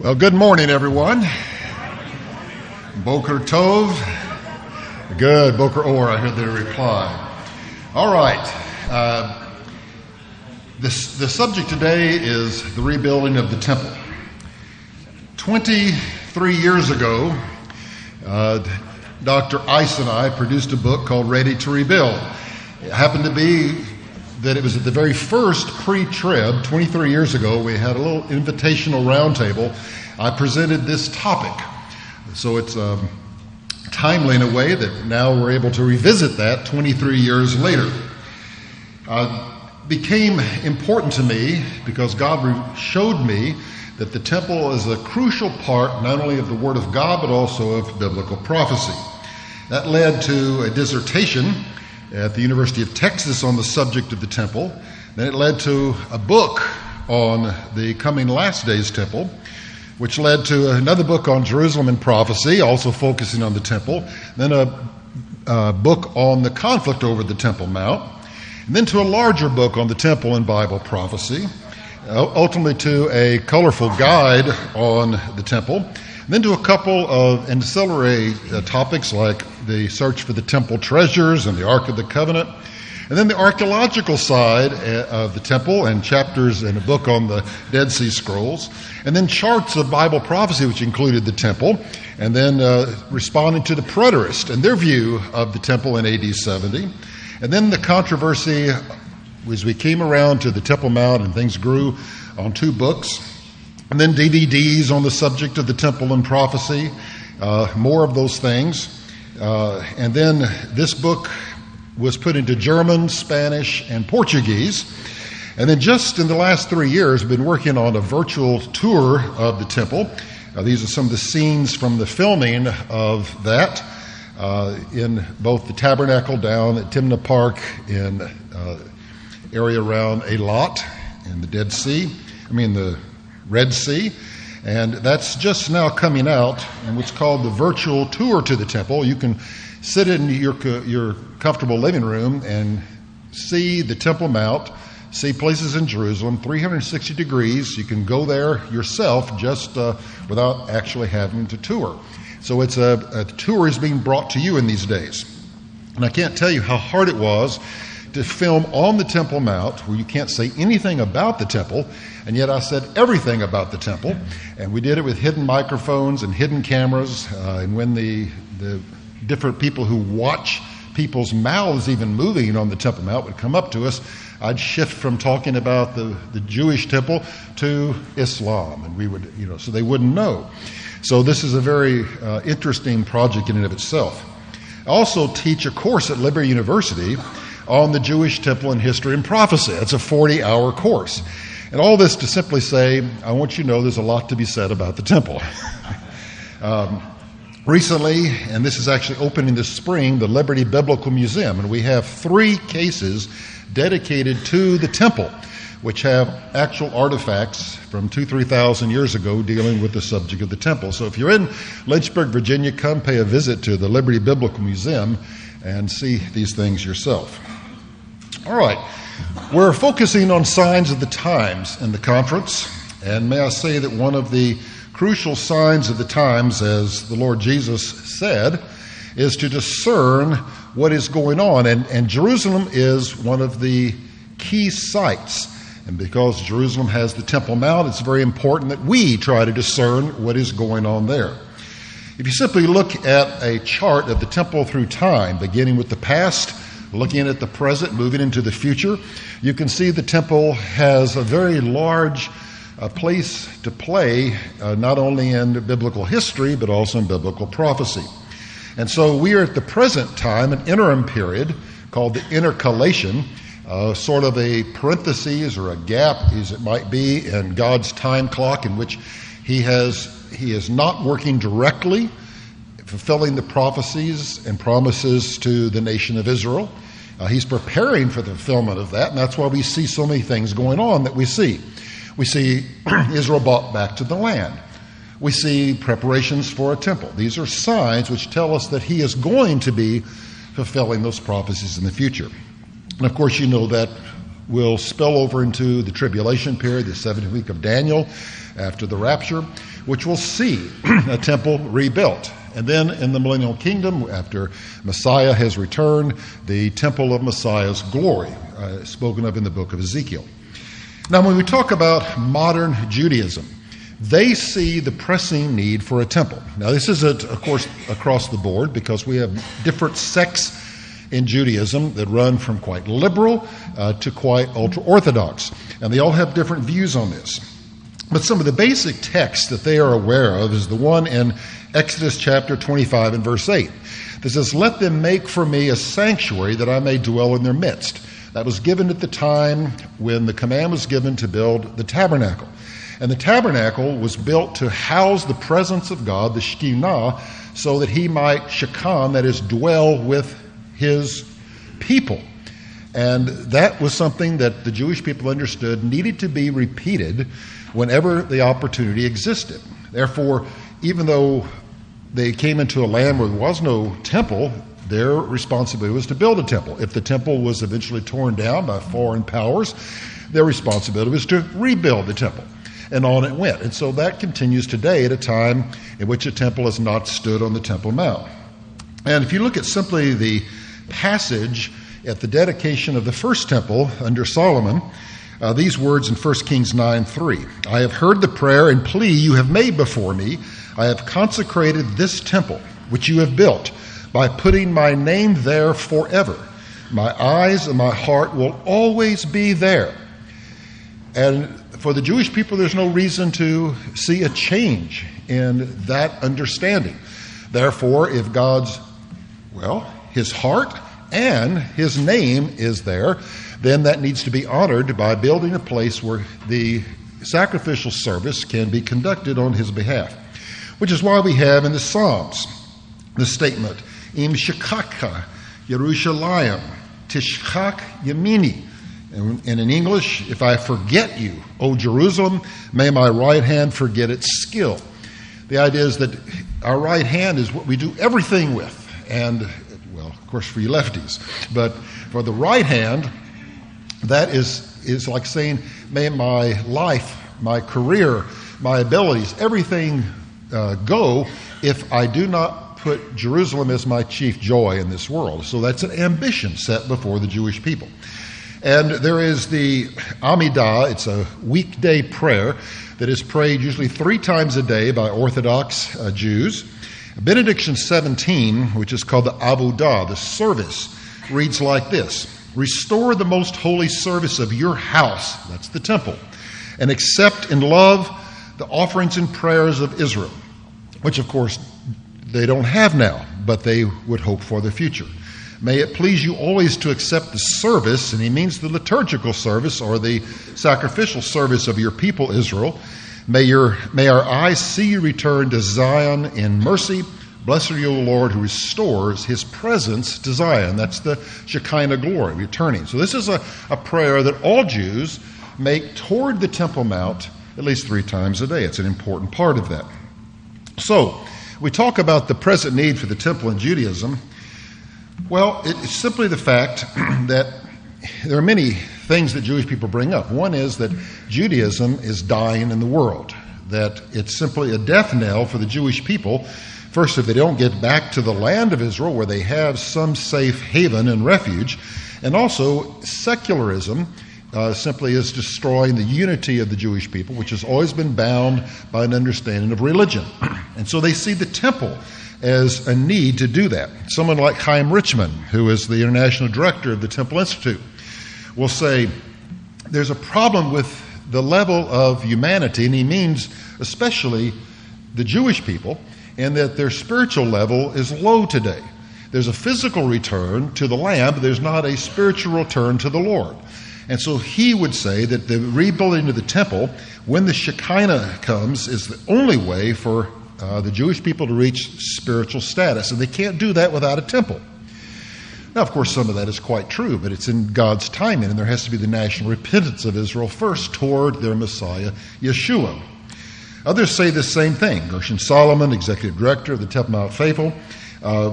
Well, good morning, everyone. Boker Tov. Good, Boker Or, I heard the reply. All right. The subject today is the rebuilding of the temple. 23 years ago, Dr. Ice and I produced a book called Ready to Rebuild. It happened to be that it was at the very first Pre-Trib, 23 years ago. We had a little invitational roundtable. I presented this topic. So it's timely in a way that now we're able to revisit that 23 years later. Became important to me because God showed me that the temple is a crucial part not only of the Word of God but also of biblical prophecy. That led to a dissertation at the University of Texas on the subject of the temple. Then it led to a book on the coming last days temple, which led to another book on Jerusalem and prophecy, also focusing on the temple. Then a book on the conflict over the Temple Mount. And then to a larger book on the temple and Bible prophecy. Ultimately to a colorful guide on the temple. And then to a couple of ancillary topics like the search for the temple treasures and the Ark of the Covenant. And then the archaeological side of the temple and chapters in a book on the Dead Sea Scrolls. And then charts of Bible prophecy, which included the temple. And then responding to the preterists and their view of the temple in AD 70. And then the controversy as we came around to the Temple Mount and things grew on two books. And then DVDs on the subject of the temple and prophecy. More of those things. And then this book was put into German, Spanish, and Portuguese. And then just in the last 3 years, we've been working on a virtual tour of the temple. These are some of the scenes from the filming of that in both the tabernacle down at Timna Park in area around Eilat in the the Red Sea. And that's just now coming out in what's called the virtual tour to the temple. You can sit in your comfortable living room and see the Temple Mount, see places in Jerusalem, 360 degrees. You can go there yourself just without actually having to tour. So it's a tour is being brought to you in these days. And I can't tell you how hard it was to film on the Temple Mount, where you can't say anything about the temple, and yet I said everything about the temple. And we did it with hidden microphones and hidden cameras. And when the different people who watch people's mouths even moving on the Temple Mount would come up to us, I'd shift from talking about the Jewish temple to Islam, and we would, so they wouldn't know. So this is a very interesting project in and of itself. I also teach a course at Liberty University on the Jewish temple and history and prophecy. It's a 40-hour course. And all this to simply say, I want you to know there's a lot to be said about the temple. Recently, and this is actually opening this spring, the Liberty Biblical Museum, and we have 3 cases dedicated to the temple, which have actual artifacts from 2,000-3,000 years ago dealing with the subject of the temple. So if you're in Lynchburg, Virginia, come pay a visit to the Liberty Biblical Museum and see these things yourself. All right. We're focusing on signs of the times in the conference, and may I say that one of the crucial signs of the times, as the Lord Jesus said, is to discern what is going on. And Jerusalem is one of the key sites. And because Jerusalem has the Temple Mount, it's very important that we try to discern what is going on there. If you simply look at a chart of the temple through time, beginning with the past, looking at the present, moving into the future, you can see the temple has a very large place to play, not only in biblical history, but also in biblical prophecy. And so we are at the present time, an interim period called the intercalation, sort of a parenthesis or a gap, as it might be, in God's time clock in which He is not working directly, fulfilling the prophecies and promises to the nation of Israel. He's preparing for the fulfillment of that, and that's why we see so many things going on that we see. We see Israel brought back to the land. We see preparations for a temple. These are signs which tell us that He is going to be fulfilling those prophecies in the future. And of course, you know that will spill over into the tribulation period, the 7th week of Daniel, after the rapture, which will see a temple rebuilt. And then in the millennial kingdom, after Messiah has returned, the temple of Messiah's glory, spoken of in the book of Ezekiel. Now, when we talk about modern Judaism, they see the pressing need for a temple. Now, this isn't, of course, across the board, because we have different sects in Judaism that run from quite liberal to quite ultra-Orthodox. And they all have different views on this. But some of the basic texts that they are aware of is the one in Exodus chapter 25 and verse 8. That says, "Let them make for me a sanctuary that I may dwell in their midst." That was given at the time when the command was given to build the tabernacle. And the tabernacle was built to house the presence of God, the Shekinah, so that he might shekan, that is, dwell with his people. And that was something that the Jewish people understood needed to be repeated whenever the opportunity existed. Therefore, even though they came into a land where there was no temple, their responsibility was to build a temple. If the temple was eventually torn down by foreign powers, their responsibility was to rebuild the temple. And on it went. And so that continues today at a time in which a temple has not stood on the Temple Mount. And if you look at simply the passage at the dedication of the first temple under Solomon, these words in 1 Kings 9:3, "I have heard the prayer and plea you have made before me. I have consecrated this temple, which you have built, by putting my name there forever. My eyes and my heart will always be there." And for the Jewish people, there's no reason to see a change in that understanding. Therefore, if God's, his heart and his name is there, then that needs to be honored by building a place where the sacrificial service can be conducted on his behalf. Which is why we have in the Psalms the statement, "Im shekakha Yerushalayim, tishchak yamini." And in English, "If I forget you, O Jerusalem, may my right hand forget its skill." The idea is that our right hand is what we do everything with. And, of course, for you lefties. But for the right hand, that is like saying, may my life, my career, my abilities, everything go if I do not put Jerusalem as my chief joy in this world. So that's an ambition set before the Jewish people. And there is the Amidah. It's a weekday prayer that is prayed usually 3 times a day by Orthodox Jews. Benediction 17, which is called the Avodah, the service, reads like this: "Restore the most holy service of your house," that's the temple, "and accept in love the offerings and prayers of Israel," which of course they don't have now, but they would hope for the future. "May it please you always to accept the service," and he means the liturgical service or the sacrificial service of your people Israel. May our eyes see you return to Zion in mercy. Blessed are you, O Lord, who restores his presence to Zion." That's the Shekinah glory, returning. So this is a prayer that all Jews make toward the Temple Mount at least 3 times a day. It's an important part of that. So we talk about the present need for the temple in Judaism. Well, it's simply the fact that there are many things that Jewish people bring up. One is that Judaism is dying in the world, that it's simply a death knell for the Jewish people. First, if they don't get back to the land of Israel where they have some safe haven and refuge, and also secularism simply is destroying the unity of the Jewish people, which has always been bound by an understanding of religion. And so they see the temple as a need to do that. Someone like Chaim Richman, who is the international director of the Temple Institute, will say there's a problem with the level of humanity, and he means especially the Jewish people, and that their spiritual level is low today. There's a physical return to the Lamb, but there's not a spiritual return to the Lord. And so he would say that the rebuilding of the temple, when the Shekinah comes, is the only way for the Jewish people to reach spiritual status. And they can't do that without a temple. Now, of course, some of that is quite true, but it's in God's timing, and there has to be the national repentance of Israel first toward their Messiah, Yeshua. Others say the same thing. Gershon Solomon, executive director of the Temple Mount Faithful,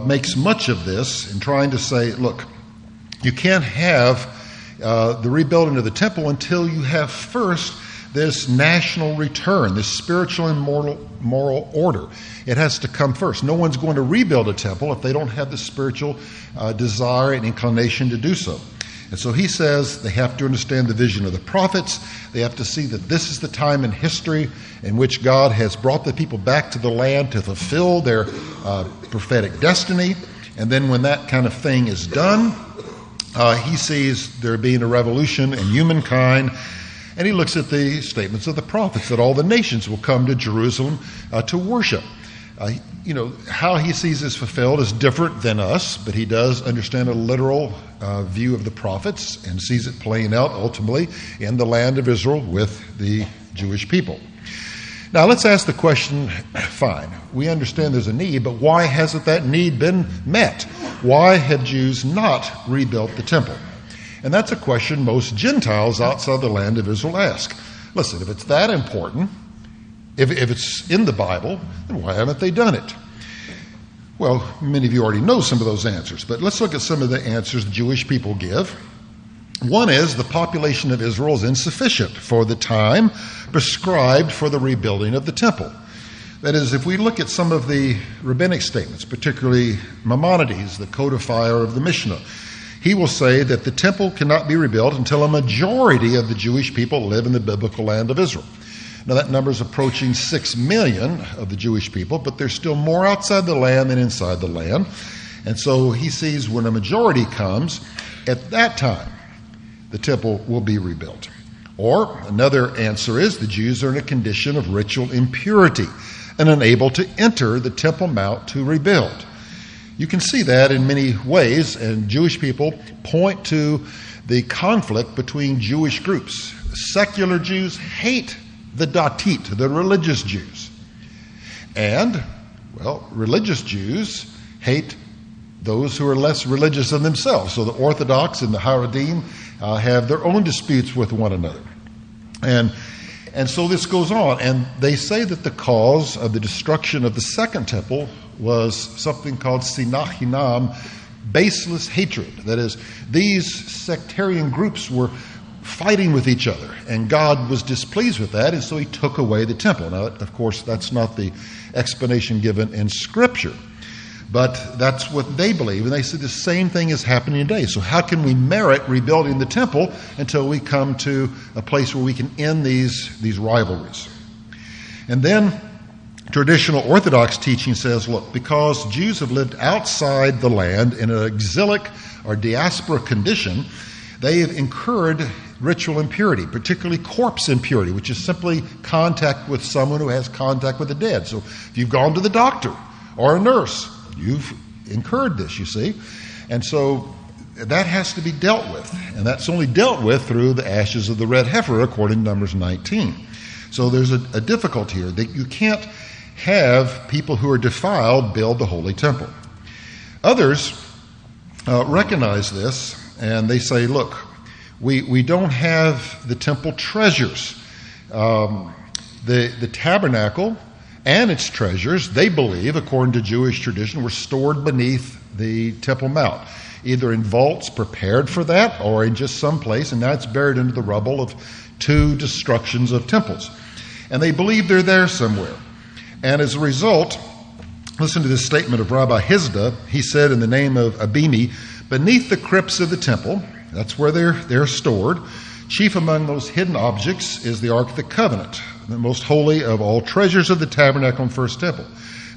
makes much of this in trying to say, look, you can't have the rebuilding of the temple until you have first this national return, this spiritual and moral order. It has to come first. No one's going to rebuild a temple if they don't have the spiritual desire and inclination to do so. And so he says they have to understand the vision of the prophets. They have to see that this is the time in history in which God has brought the people back to the land to fulfill their prophetic destiny. And then when that kind of thing is done, he sees there being a revolution in humankind. And he looks at the statements of the prophets that all the nations will come to Jerusalem to worship. How he sees this fulfilled is different than us, but he does understand a literal view of the prophets and sees it playing out ultimately in the land of Israel with the Jewish people. Now let's ask the question, fine, we understand there's a need, but why hasn't that need been met? Why have Jews not rebuilt the temple? And that's a question most Gentiles outside the land of Israel ask. Listen, if it's that important, if it's in the Bible, then why haven't they done it? Well, many of you already know some of those answers, but let's look at some of the answers the Jewish people give. One is the population of Israel is insufficient for the time prescribed for the rebuilding of the temple. That is, if we look at some of the rabbinic statements, particularly Maimonides, the codifier of the Mishnah, he will say that the temple cannot be rebuilt until a majority of the Jewish people live in the biblical land of Israel. Now that number is approaching 6 million of the Jewish people, but there's still more outside the land than inside the land. And so he sees when a majority comes, at that time, the temple will be rebuilt. Or another answer is the Jews are in a condition of ritual impurity and unable to enter the Temple Mount to rebuild. You can see that in many ways, and Jewish people point to the conflict between Jewish groups. Secular Jews hate the datit, the religious Jews. And, religious Jews hate those who are less religious than themselves. So the Orthodox and the Haredim have their own disputes with one another. And so this goes on, and they say that the cause of the destruction of the second temple was something called sinah hinam, baseless hatred. That is, these sectarian groups were fighting with each other, and God was displeased with that, and so he took away the temple. Now, of course, that's not the explanation given in Scripture, but that's what they believe, and they say the same thing is happening today. So how can we merit rebuilding the temple until we come to a place where we can end these rivalries? And then traditional Orthodox teaching says, look, because Jews have lived outside the land in an exilic or diaspora condition, they have incurred ritual impurity, particularly corpse impurity, which is simply contact with someone who has contact with the dead. So if you've gone to the doctor or a nurse, you've incurred this, you see. And so that has to be dealt with. And that's only dealt with through the ashes of the red heifer, according to Numbers 19. So there's a difficulty here that you can't have people who are defiled build the holy temple. Others recognize this, and they say, look, we don't have the temple treasures. The tabernacle and its treasures, they believe, according to Jewish tradition, were stored beneath the Temple Mount, either in vaults prepared for that or in just some place, and now it's buried into the rubble of 2 destructions of temples. And they believe they're there somewhere. And as a result, listen to this statement of Rabbi Hizda. He said in the name of Abimi, beneath the crypts of the temple, that's where they're stored, chief among those hidden objects is the Ark of the Covenant, the most holy of all treasures of the tabernacle and first temple.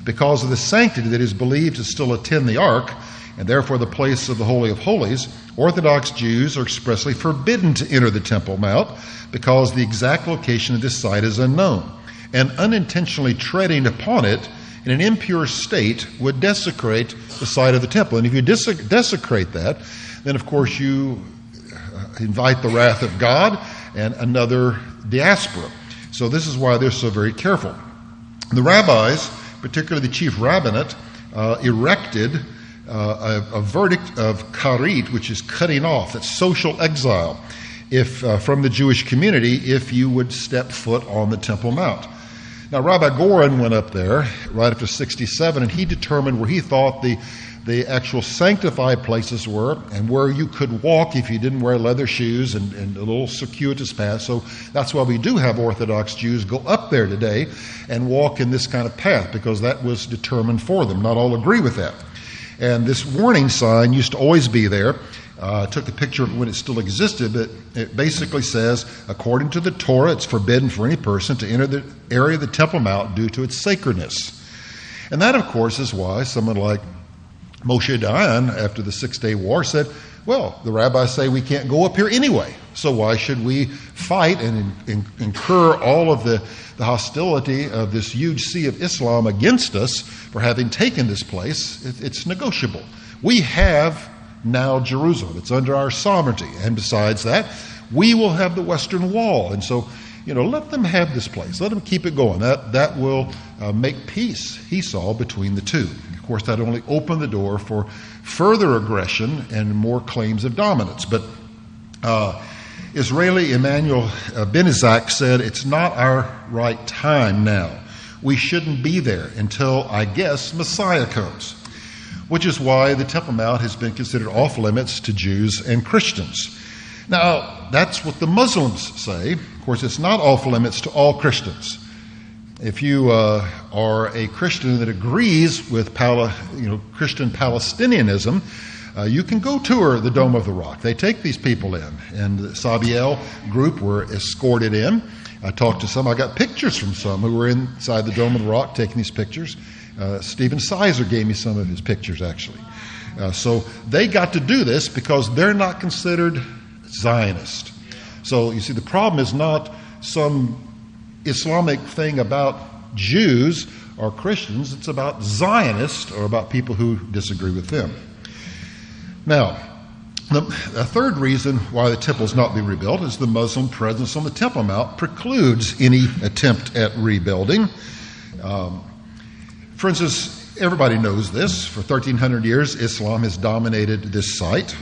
Because of the sanctity that is believed to still attend the Ark, and therefore the place of the Holy of Holies, Orthodox Jews are expressly forbidden to enter the Temple Mount because the exact location of this site is unknown. And unintentionally treading upon it in an impure state would desecrate the site of the temple. And if you desecrate that, then of course you invite the wrath of God and another diaspora. So this is why they're so very careful. The rabbis, particularly the chief rabbinate, erected a verdict of karit, which is cutting off, that's social exile, if from the Jewish community, if you would step foot on the Temple Mount. Now, Rabbi Goren went up there right after 67, and he determined where he thought the the actual sanctified places were and where you could walk if you didn't wear leather shoes and a little circuitous path. So that's why we do have Orthodox Jews go up there today and walk in this kind of path, because that was determined for them. Not all agree with that. And this warning sign used to always be there. I took a picture of it when it still existed, but it basically says, according to the Torah, it's forbidden for any person to enter the area of the Temple Mount due to its sacredness. And that, of course, is why someone like Moshe Dayan, after the 6-Day War, said, well, the rabbis say we can't go up here anyway, so why should we fight and incur all of the hostility of this huge sea of Islam against us for having taken this place? It's negotiable. We have now Jerusalem. It's under our sovereignty. And besides that, we will have the Western Wall. And so, let them have this place. Let them keep it going. That will make peace, he saw, between the two. Of course, that only opened the door for further aggression and more claims of dominance. But Israeli Emmanuel Ben Isaac said, it's not our right time now. We shouldn't be there until, I guess, Messiah comes. Which is why the Temple Mount has been considered off limits to Jews and Christians. Now, that's what the Muslims say. Of course, it's not off limits to all Christians. If you are a Christian that agrees with Christian Palestinianism, you can go tour the Dome of the Rock. They take these people in, and the Sabiel group were escorted in. I talked to some. I got pictures from some who were inside the Dome of the Rock taking these pictures. Stephen Sizer gave me some of his pictures, actually. So they got to do this because they're not considered Zionist. So you see, the problem is not some Islamic thing about Jews or Christians. It's about Zionists, or about people who disagree with them. Now, the third reason why the temple is not being rebuilt is the Muslim presence on the Temple Mount precludes any attempt at rebuilding. For instance, everybody knows this. For 1,300 years, Islam has dominated this site,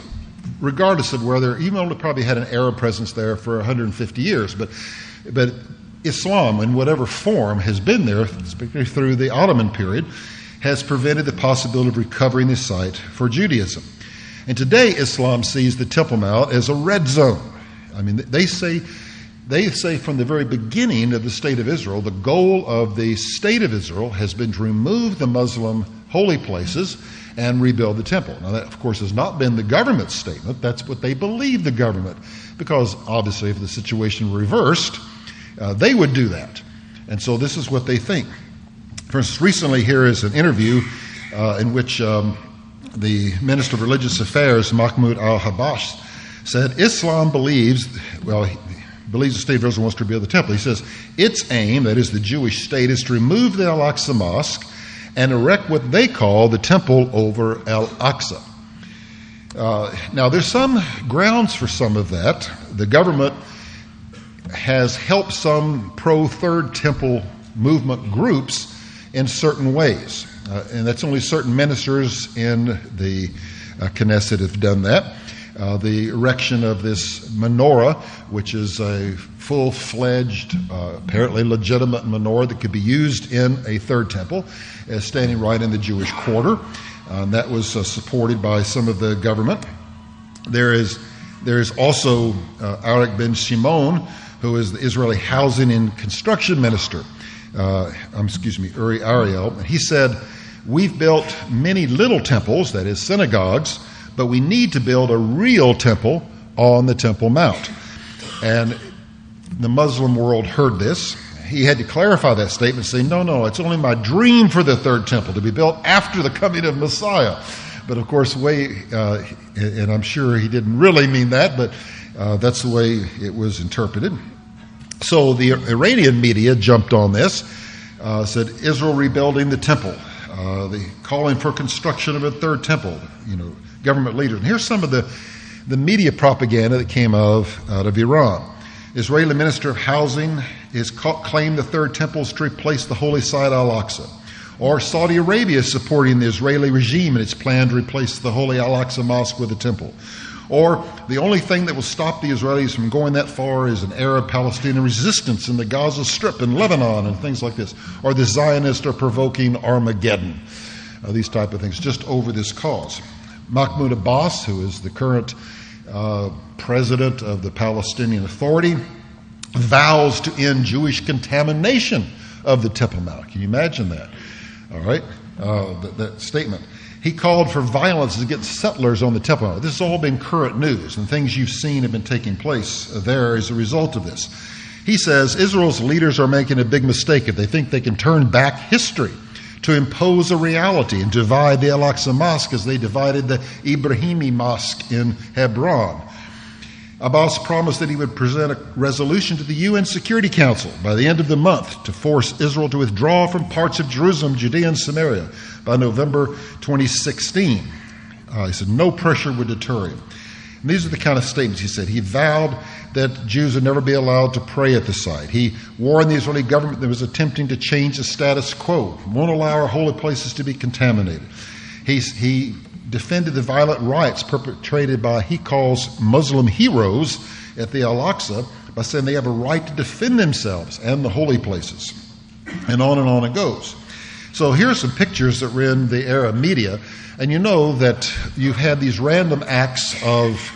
regardless of whether, even though it probably had an Arab presence there for 150 years. But Islam, in whatever form, has been there, particularly through the Ottoman period, has prevented the possibility of recovering this site for Judaism. And today, Islam sees the Temple Mount as a red zone. I mean, they say from the very beginning of the State of Israel, the goal of the State of Israel has been to remove the Muslim holy places and rebuild the temple. Now, that, of course, has not been the government's statement. That's what they believe, the government, because obviously if the situation were reversed, they would do that. And so this is what they think. For instance, recently here is an interview in which the Minister of Religious Affairs, Mahmoud al-Habash, said Islam believes the State of Israel wants to rebuild the temple. He says, its aim, that is the Jewish state, is to remove the Al-Aqsa Mosque and erect what they call the temple over Al-Aqsa. Now, there's some grounds for some of that. The government has helped some pro-Third Temple movement groups in certain ways. And that's only certain ministers in the Knesset have done that. The erection of this menorah, which is a full-fledged, apparently legitimate menorah that could be used in a third temple, is standing right in the Jewish quarter. That was supported by some of the government. There is also Arik ben Shimon, who is the Israeli Housing and Construction Minister. Uri Ariel. He said, we've built many little temples, that is synagogues, but we need to build a real temple on the Temple Mount. And the Muslim world heard this. He had to clarify that statement, saying, no, it's only my dream for the third temple to be built after the coming of Messiah. But of course, and I'm sure he didn't really mean that, but that's the way it was interpreted. So the Iranian media jumped on this, said Israel rebuilding the temple, the calling for construction of a third temple, government leaders. And here's some of the media propaganda that came out of Iran. Israeli Minister of Housing is claimed the third temple is to replace the holy site Al-Aqsa. Or Saudi Arabia is supporting the Israeli regime in its plan to replace the holy Al-Aqsa mosque with a temple. Or the only thing that will stop the Israelis from going that far is an Arab-Palestinian resistance in the Gaza Strip in Lebanon and things like this. Or the Zionists are provoking Armageddon. these type of things, just over this cause. Mahmoud Abbas, who is the current president of the Palestinian Authority, vows to end Jewish contamination of the Temple Mount. Can you imagine that? All right, that statement. He called for violence against settlers on the Temple Mount. This has all been current news, and things you've seen have been taking place there as a result of this. He says Israel's leaders are making a big mistake if they think they can turn back history to impose a reality and divide the Al-Aqsa Mosque as they divided the Ibrahimi Mosque in Hebron. Abbas promised that he would present a resolution to the UN Security Council by the end of the month to force Israel to withdraw from parts of Jerusalem, Judea, and Samaria by November 2016. He said no pressure would deter him. And these are the kind of statements he said. He vowed that Jews would never be allowed to pray at the site. He warned the Israeli government that was attempting to change the status quo, won't allow our holy places to be contaminated. He defended the violent riots perpetrated by, he calls, Muslim heroes at the Al-Aqsa by saying they have a right to defend themselves and the holy places. And on it goes. So here are some pictures that were in the Arab media, and you know that you've had these random acts of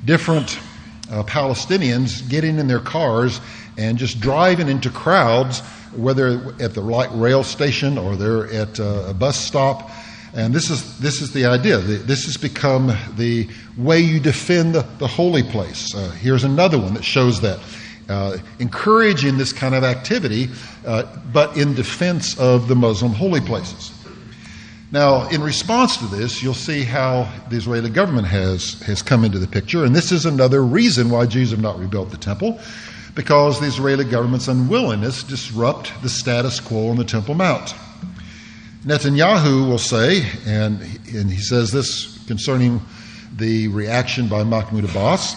different Palestinians getting in their cars and just driving into crowds, whether at the rail station or they're at a bus stop. And this is the idea. This has become the way you defend the holy place. Here's another one that shows that. Encouraging this kind of activity, but in defense of the Muslim holy places. Now, in response to this, you'll see how the Israeli government has come into the picture. And this is another reason why Jews have not rebuilt the temple, because the Israeli government's unwillingness to disrupt the status quo on the Temple Mount. Netanyahu will say, and he says this concerning the reaction by Mahmoud Abbas,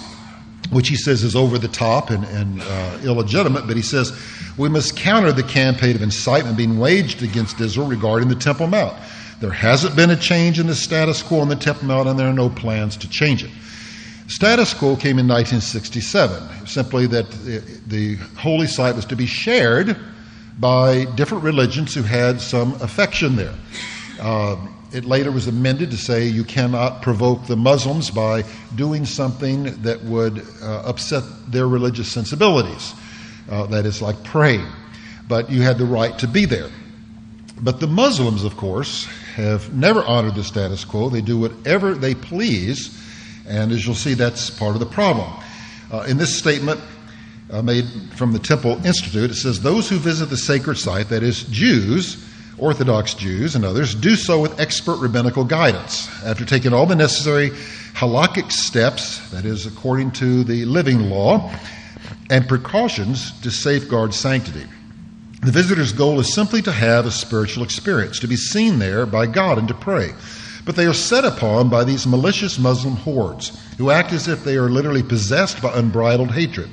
which he says is over the top and illegitimate, but he says, we must counter the campaign of incitement being waged against Israel regarding the Temple Mount. There hasn't been a change in the status quo on the Temple Mount, and there are no plans to change it. Status quo came in 1967, simply that the holy site was to be shared by different religions who had some affection there. It later was amended to say you cannot provoke the Muslims by doing something that would upset their religious sensibilities. That is like praying. But you had the right to be there. But the Muslims, of course, have never honored the status quo. They do whatever they please. And as you'll see, that's part of the problem. In this statement, made from the Temple Institute, it says, those who visit the sacred site, that is Jews, Orthodox Jews and others, do so with expert rabbinical guidance. After taking all the necessary halakhic steps, that is according to the living law, and precautions to safeguard sanctity. The visitor's goal is simply to have a spiritual experience, to be seen there by God and to pray. But they are set upon by these malicious Muslim hordes who act as if they are literally possessed by unbridled hatred.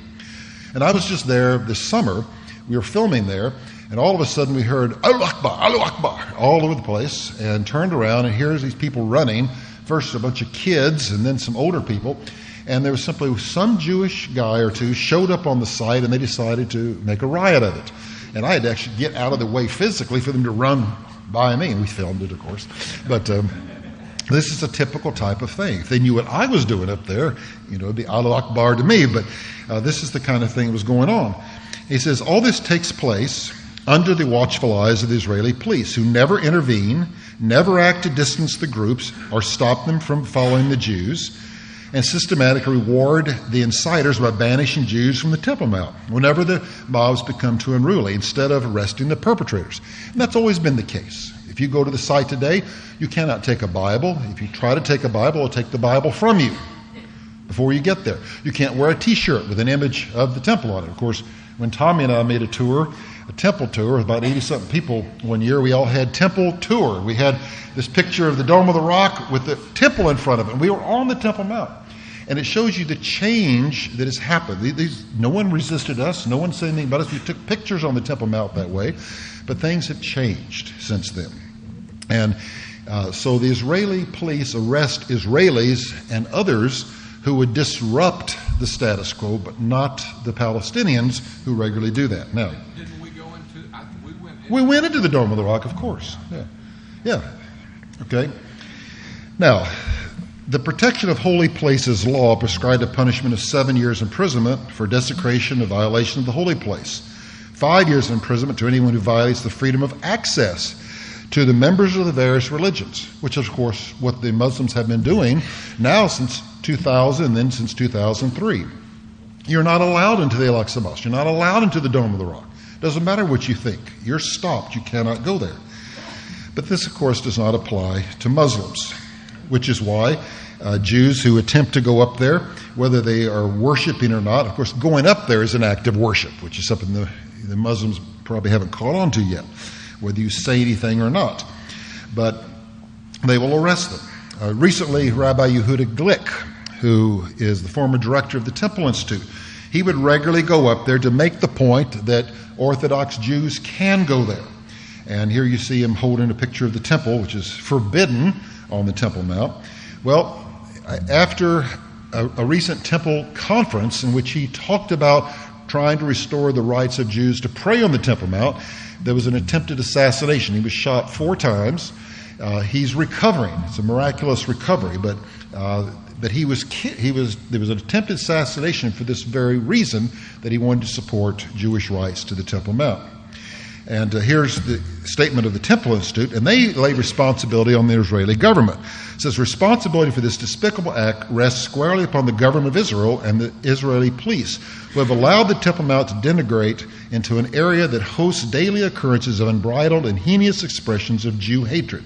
And I was just there this summer. We were filming there, and all of a sudden we heard Allahu Akbar all over the place, and turned around, and here's these people running. First a bunch of kids, and then some older people. And there was simply some Jewish guy or two showed up on the site, and they decided to make a riot of it. And I had to actually get out of the way physically for them to run by me, and we filmed it, of course. But this is a typical type of thing. If they knew what I was doing up there, it'd be Allahu Akbar to me. But this is the kind of thing that was going on. He says, all this takes place under the watchful eyes of the Israeli police, who never intervene, never act to distance the groups or stop them from following the Jews, and systematically reward the inciters by banishing Jews from the Temple Mount whenever the mobs become too unruly, instead of arresting the perpetrators. And that's always been the case. If you go to the site today, you cannot take a Bible. If you try to take a Bible, it'll take the Bible from you before you get there. You can't wear a T-shirt with an image of the temple on it. Of course, when Tommy and I made a temple tour, with about 80-something people one year, we all had temple tour. We had this picture of the Dome of the Rock with the temple in front of it, and we were on the Temple Mount. And it shows you the change that has happened. No one resisted us. No one said anything about us. We took pictures on the Temple Mount that way. But things have changed since then. And so the Israeli police arrest Israelis and others who would disrupt the status quo, but not the Palestinians who regularly do that. Now, didn't we go into? We went into the Dome of the Rock, of course. Yeah. Okay? Now, the protection of holy places law prescribed a punishment of 7 years imprisonment for desecration or violation of the holy place, 5 years imprisonment to anyone who violates the freedom of access to the members of the various religions, which is, of course, what the Muslims have been doing now since 2000 and then since 2003. You're not allowed into the Al-Aqsa Mosque. You're not allowed into the Dome of the Rock. Doesn't matter what you think. You're stopped. You cannot go there. But this, of course, does not apply to Muslims, which is why Jews who attempt to go up there, whether they are worshiping or not, of course, going up there is an act of worship, which is something the Muslims probably haven't caught on to yet, whether you say anything or not. But they will arrest them. Recently, Rabbi Yehuda Glick, who is the former director of the Temple Institute, he would regularly go up there to make the point that Orthodox Jews can go there. And here you see him holding a picture of the temple, which is forbidden on the Temple Mount. Well, after a recent temple conference in which he talked about trying to restore the rights of Jews to pray on the Temple Mount, there was an attempted assassination. He was shot 4 times. He's recovering. It's a miraculous recovery, but there was an attempted assassination for this very reason, that he wanted to support Jewish rights to the Temple Mount. And here's the statement of the Temple Institute, and they lay responsibility on the Israeli government. It says, responsibility for this despicable act rests squarely upon the government of Israel and the Israeli police, who have allowed the Temple Mount to degenerate into an area that hosts daily occurrences of unbridled and heinous expressions of Jew hatred,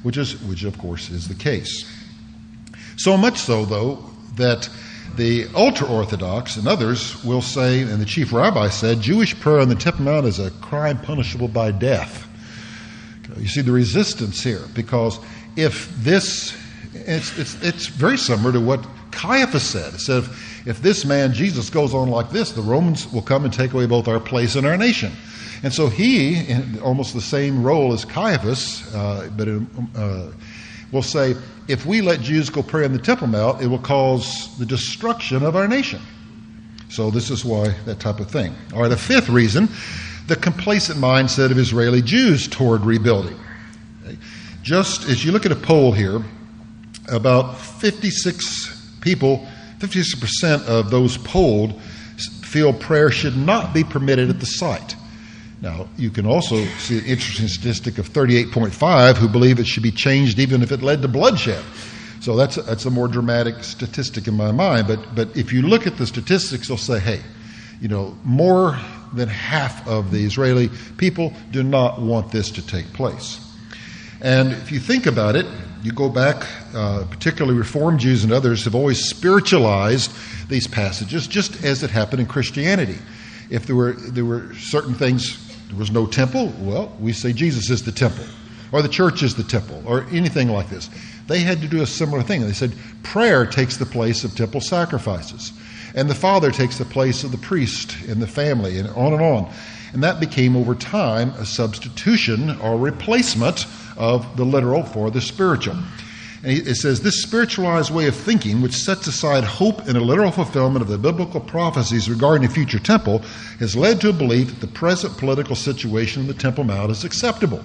which of course is the case. So much so, though, that the ultra-Orthodox and others will say, and the chief rabbi said, Jewish prayer on the Temple Mount is a crime punishable by death. You see the resistance here, because if this, it's very similar to what Caiaphas said. It said, if this man, Jesus, goes on like this, the Romans will come and take away both our place and our nation. And so he, in almost the same role as Caiaphas, will say, if we let Jews go pray on the Temple Mount, it will cause the destruction of our nation. So this is why that type of thing. All right, the 5th reason, the complacent mindset of Israeli Jews toward rebuilding. Just as you look at a poll here, about 56% of those polled feel prayer should not be permitted at the site. Now, you can also see an interesting statistic of 38.5 who believe it should be changed even if it led to bloodshed. So that's a more dramatic statistic in my mind. But if you look at the statistics, they'll say, hey, more than half of the Israeli people do not want this to take place. And if you think about it, you go back, particularly Reform Jews and others have always spiritualized these passages, just as it happened in Christianity. If there were certain things, there was no temple, well, we say Jesus is the temple, or the church is the temple, or anything like this. They had to do a similar thing. They said prayer takes the place of temple sacrifices, and the Father takes the place of the priest in the family, and on and on. And that became, over time, a substitution or replacement of the literal for the spiritual. And it says, this spiritualized way of thinking, which sets aside hope in a literal fulfillment of the biblical prophecies regarding a future temple, has led to a belief that the present political situation in the Temple Mount is acceptable.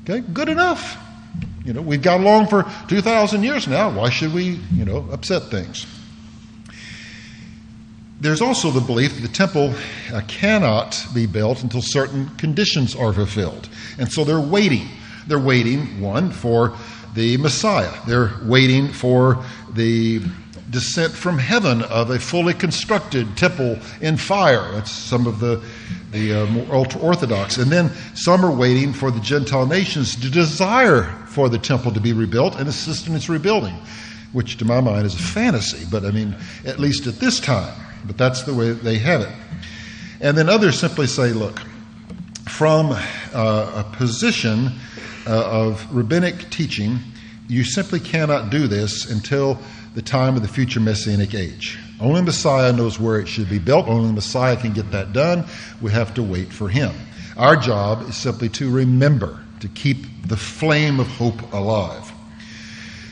Okay, good enough. We've got along for 2,000 years now. Why should we, upset things? There's also the belief that the temple cannot be built until certain conditions are fulfilled. And so they're waiting. They're waiting, one, for the Messiah. They're waiting for the descent from heaven of a fully constructed temple in fire. That's some of the more ultra-Orthodox. And then some are waiting for the Gentile nations to desire for the temple to be rebuilt and assist in its rebuilding, which to my mind is a fantasy, but at least at this time. But that's the way they have it. And then others simply say, look, from a position of rabbinic teaching, you simply cannot do this until the time of the future Messianic age. Only Messiah knows where it should be built. Only Messiah can get that done. We have to wait for him. Our job is simply to remember, to keep the flame of hope alive.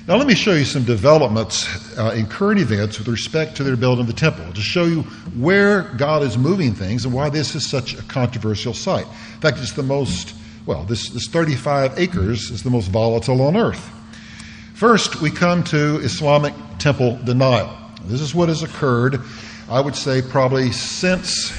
Now let me show you some developments in current events with respect to the rebuilding of the temple, to show you where God is moving things and why this is such a controversial site. In fact, it's the most Well, this 35 acres is the most volatile on earth. First, we come to Islamic temple denial. This is what has occurred, I would say, probably since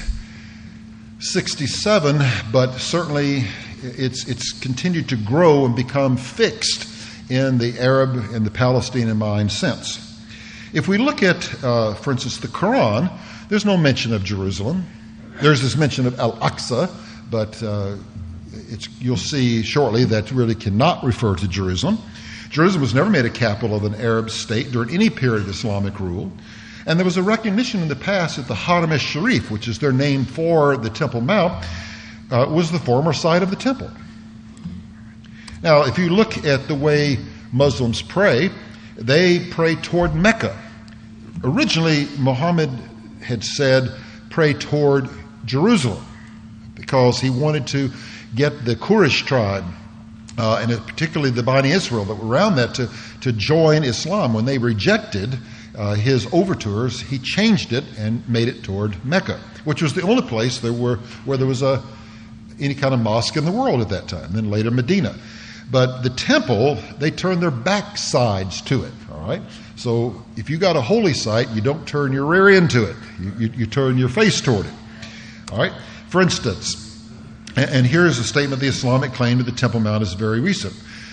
67, but certainly it's continued to grow and become fixed in the Arab and the Palestinian mind since. If we look at, for instance, the Quran, there's no mention of Jerusalem. There's this mention of Al-Aqsa, but you'll see shortly that really cannot refer to Jerusalem. Jerusalem was never made a capital of an Arab state during any period of Islamic rule. And there was a recognition in the past that the Haram al-Sharif, which is their name for the Temple Mount, was the former site of the temple. Now, if you look at the way Muslims pray, they pray toward Mecca. Originally, Muhammad had said, pray toward Jerusalem, because he wanted to get the Quraysh tribe, and particularly the Bani Israel that were around that, to join Islam. When they rejected his overtures, he changed it and made it toward Mecca, which was the only place where there was any kind of mosque in the world at that time, then later Medina. But the temple, they turned their backsides to it, all right? So if you got a holy site, you don't turn your rear end to it. You turn your face toward it, all right? For instance, and here's a statement: the Islamic claim to the Temple Mount is very recent.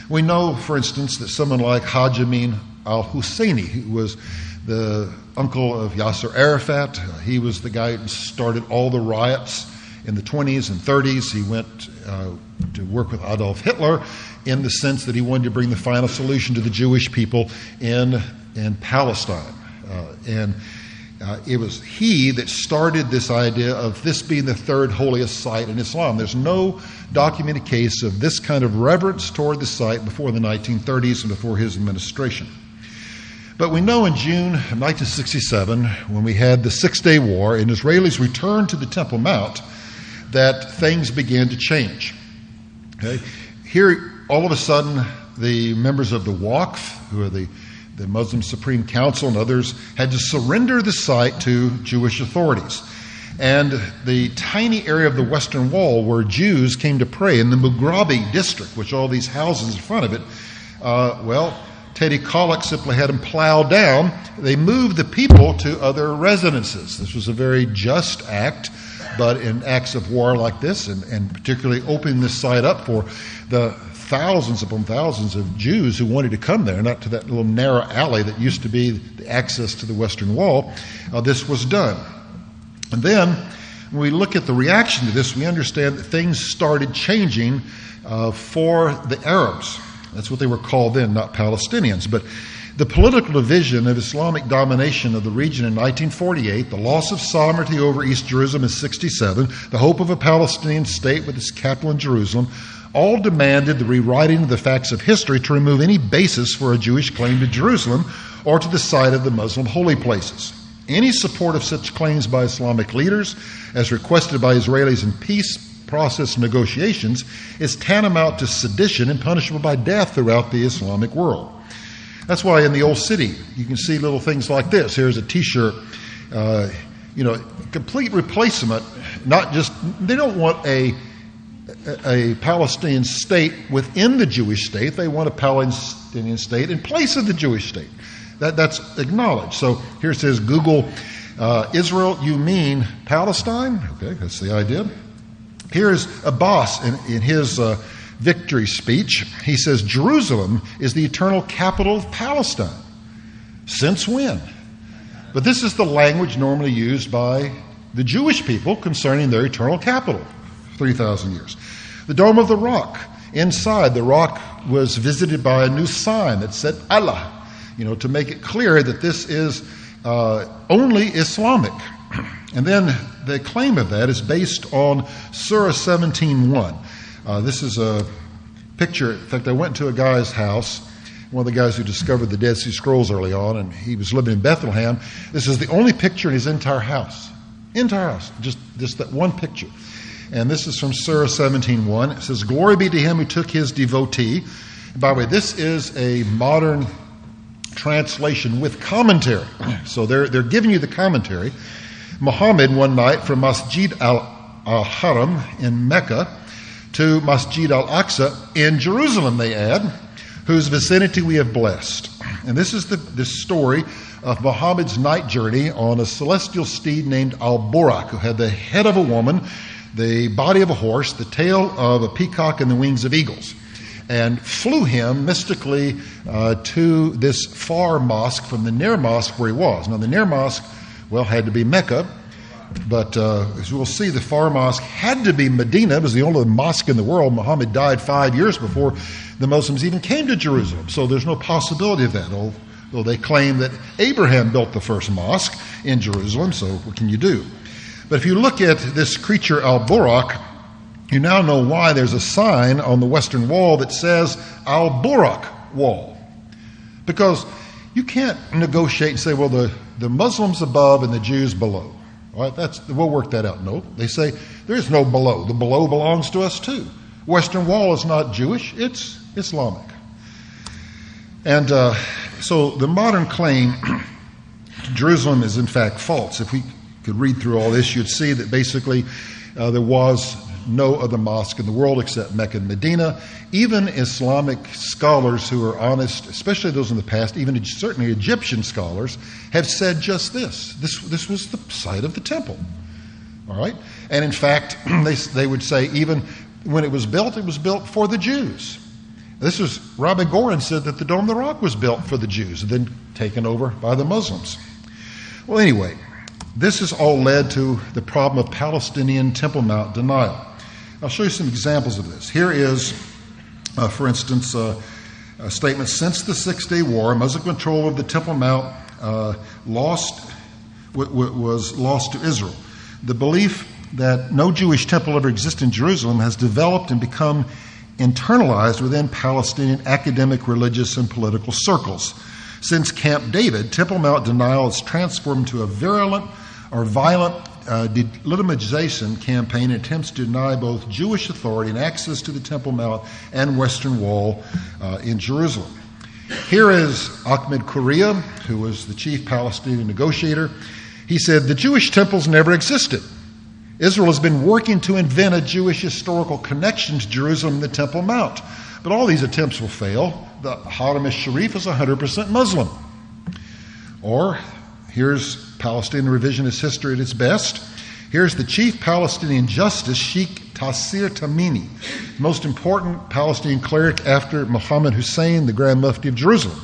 We know, for instance, that someone like Haj Amin al-Husseini, who was the uncle of Yasser Arafat, he was the guy who started all the riots in the 20s and 30s. He went to work with Adolf Hitler in the sense that he wanted to bring the final solution to the Jewish people in Palestine. It was he that started this idea of this being the third holiest site in Islam. There's no documented case of this kind of reverence toward the site before the 1930s and before his administration. But we know in June of 1967, when we had the Six-Day War and Israelis returned to the Temple Mount, that things began to change. Okay? Here, all of a sudden, the members of the Waqf, who are the Muslim Supreme Council and others, had to surrender the site to Jewish authorities. And the tiny area of the Western Wall where Jews came to pray in the Mughrabi district, which all these houses in front of it, Teddy Kollek simply had them plowed down. They moved the people to other residences. This was a very just act, but in acts of war like this, and particularly opening this site up for the thousands upon thousands of Jews who wanted to come there, not to that little narrow alley that used to be the access to the Western Wall, this was done. And then, when we look at the reaction to this, we understand that things started changing for the Arabs. That's what they were called then, not Palestinians. But the political division of Islamic domination of the region in 1948, the loss of sovereignty over East Jerusalem in 1967, the hope of a Palestinian state with its capital in Jerusalem, all demanded the rewriting of the facts of history to remove any basis for a Jewish claim to Jerusalem or to the site of the Muslim holy places. Any support of such claims by Islamic leaders, as requested by Israelis in peace process negotiations, is tantamount to sedition and punishable by death throughout the Islamic world. That's why in the Old City you can see little things like this. Here's a T-shirt, complete replacement. Not just, they don't want a Palestinian state within the Jewish state. They want a Palestinian state in place of the Jewish state. That's acknowledged. So here it says, Google Israel, you mean Palestine? Okay, that's the idea. Here's Abbas in his victory speech. He says, Jerusalem is the eternal capital of Palestine. Since when? But this is the language normally used by the Jewish people concerning their eternal capital, 3,000 years. The Dome of the Rock. Inside, the rock was visited by a new sign that said Allah, to make it clear that this is only Islamic. And then the claim of that is based on Surah 17:1. This is a picture. In fact, I went to a guy's house, one of the guys who discovered the Dead Sea Scrolls early on, and he was living in Bethlehem. This is the only picture in his entire house. Just that one picture. And this is from Surah 17:1. It says, Glory be to him who took his devotee. And by the way, this is a modern translation with commentary. So they're giving you the commentary. Muhammad one night from Masjid al-Haram in Mecca to Masjid al-Aqsa in Jerusalem, they add, whose vicinity we have blessed. And this is the story of Muhammad's night journey on a celestial steed named Al-Burak, who had the head of a woman, the body of a horse, the tail of a peacock, and the wings of eagles, and flew him mystically to this far mosque from the near mosque where he was. Now, the near mosque, had to be Mecca, but as we'll see, the far mosque had to be Medina. It was the only mosque in the world. Muhammad died 5 years before the Muslims even came to Jerusalem, so there's no possibility of that, although they claim that Abraham built the first mosque in Jerusalem, so what can you do? But if you look at this creature Al-Burak, you now know why there's a sign on the western wall that says Al-Burak wall. Because you can't negotiate and say, well, the Muslims above and the Jews below. All right, we'll work that out. No, they say there is no below. The below belongs to us too. Western wall is not Jewish, it's Islamic. And so the modern claim to Jerusalem is in fact false. If we could read through all this, you'd see that basically there was no other mosque in the world except Mecca and Medina. Even Islamic scholars who are honest, especially those in the past, even certainly Egyptian scholars, have said just this. This was the site of the temple. All right? And in fact, they would say even when it was built for the Jews. This was, Rabbi Gorin said that the Dome of the Rock was built for the Jews and then taken over by the Muslims. Well, anyway, this has all led to the problem of Palestinian Temple Mount denial. I'll show you some examples of this. Here is, for instance, a statement: since the Six-Day War, Muslim control of the Temple Mount was lost to Israel. The belief that no Jewish temple ever existed in Jerusalem has developed and become internalized within Palestinian academic, religious, and political circles. Since Camp David, Temple Mount denial has transformed into a virulent or violent delegitimization campaign and attempts to deny both Jewish authority and access to the Temple Mount and Western Wall in Jerusalem. Here is Ahmed Kuria, who was the chief Palestinian negotiator. He said, the Jewish temples never existed. Israel has been working to invent a Jewish historical connection to Jerusalem and the Temple Mount. But all these attempts will fail. The Haram al-Sharif is 100% Muslim. Or, here's Palestinian revisionist history at its best. Here's the chief Palestinian justice, Sheikh Tassir Tamimi, most important Palestinian cleric after Muhammad Hussein, the Grand Mufti of Jerusalem.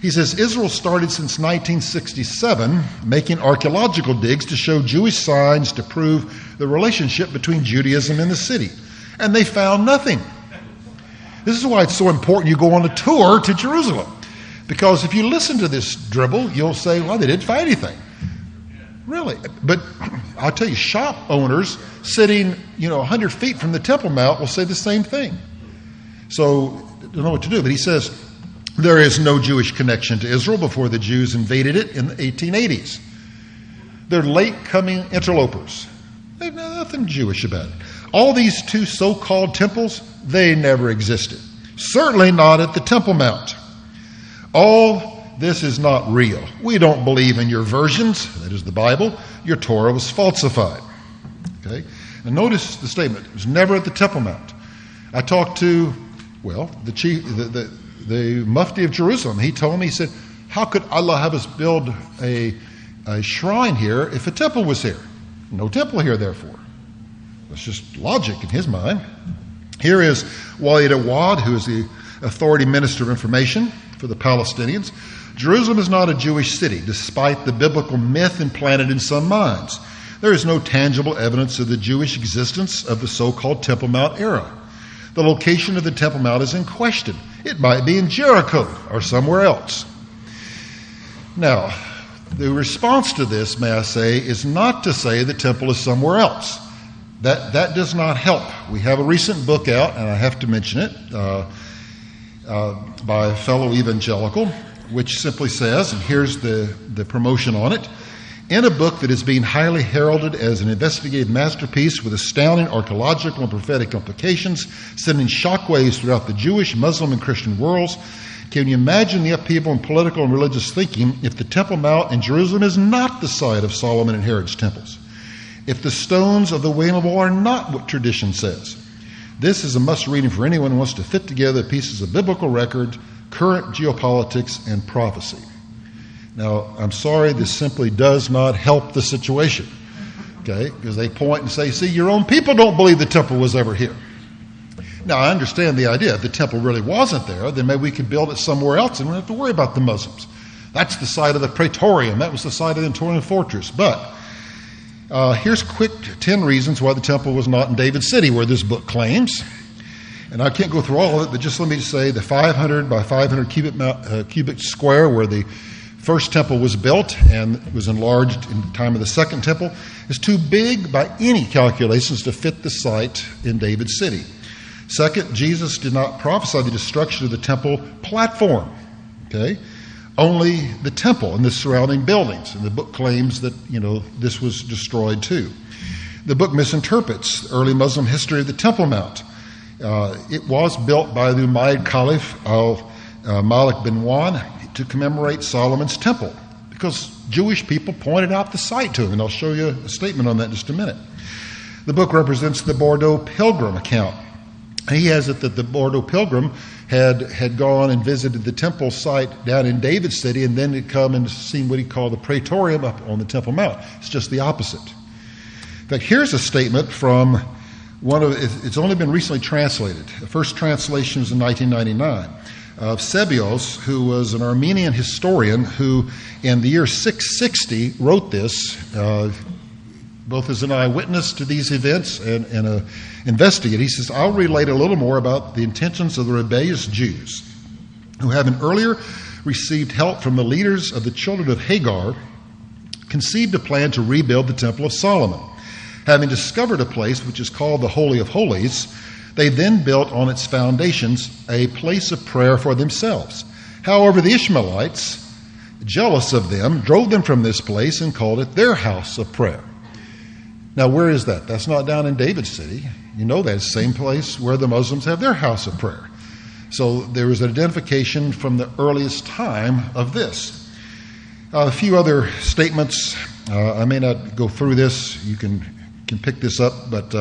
He says, Israel started since 1967 making archeological digs to show Jewish signs to prove the relationship between Judaism and the city. And they found nothing. This is why it's so important you go on a tour to Jerusalem. Because if you listen to this dribble, you'll say, well, they didn't find anything. Really? But I'll tell you, shop owners sitting, 100 feet from the Temple Mount will say the same thing. So, I don't know what to do. But he says, there is no Jewish connection to Israel before the Jews invaded it in the 1880s. They're late-coming interlopers. There's nothing Jewish about it. All these two so-called temples, they never existed. Certainly not at the Temple Mount. All this is not real. We don't believe in your versions, that is the Bible. Your Torah was falsified. Okay? And notice the statement. It was never at the Temple Mount. I talked to, the chief, the Mufti of Jerusalem. He told me, he said, how could Allah have us build a shrine here if a temple was here? No temple here, therefore. That's just logic in his mind. Here is Walid Awad, who is the authority minister of information for the Palestinians. Jerusalem is not a Jewish city, despite the biblical myth implanted in some minds. There is no tangible evidence of the Jewish existence of the so-called Temple Mount era. The location of the Temple Mount is in question. It might be in Jericho or somewhere else. Now, the response to this, may I say, is not to say the temple is somewhere else. That does not help. We have a recent book out, and I have to mention it, by a fellow evangelical, which simply says, and here's the promotion on it, in a book that is being highly heralded as an investigative masterpiece with astounding archaeological and prophetic implications, sending shockwaves throughout the Jewish, Muslim, and Christian worlds, can you imagine the upheaval in political and religious thinking if the Temple Mount in Jerusalem is not the site of Solomon and Herod's temples? If the stones of the Wailing Wall are not what tradition says? This is a must-reading for anyone who wants to fit together pieces of biblical record, current geopolitics, and prophecy. Now, I'm sorry, this simply does not help the situation, okay? Because they point and say, see, your own people don't believe the temple was ever here. Now, I understand the idea. If the temple really wasn't there, then maybe we could build it somewhere else and we don't have to worry about the Muslims. That's the site of the Praetorium. That was the site of the Antonin Fortress. But here's quick 10 reasons why the temple was not in David City, where this book claims. And I can't go through all of it, but just let me say the 500 by 500 cubic square where the first temple was built and was enlarged in the time of the second temple is too big by any calculations to fit the site in David City. Second, Jesus did not prophesy the destruction of the temple platform. Okay? Only the temple and the surrounding buildings. And the book claims that, this was destroyed too. The book misinterprets the early Muslim history of the Temple Mount. It was built by the Umayyad Caliph al-Malik bin Wan to commemorate Solomon's temple because Jewish people pointed out the site to him. And I'll show you a statement on that in just a minute. The book represents the Bordeaux Pilgrim account. He has it that the Bordeaux Pilgrim had gone and visited the temple site down in David City and then had come and seen what he called the Praetorium up on the Temple Mount. It's just the opposite. In fact, here's a statement from it's only been recently translated. The first translation was in 1999 of Sebios, who was an Armenian historian who in the year 660 wrote this, both as an eyewitness to these events and an investigator. He says, I'll relate a little more about the intentions of the rebellious Jews who, having earlier received help from the leaders of the children of Hagar, conceived a plan to rebuild the Temple of Solomon. Having discovered a place which is called the Holy of Holies, they then built on its foundations a place of prayer for themselves. However, the Ishmaelites, jealous of them, drove them from this place and called it their house of prayer. Now, where is that? That's not down in David City. You know that. It's the same place where the Muslims have their house of prayer. So there is an identification from the earliest time of this. A few other statements. I may not go through this. You can pick this up, but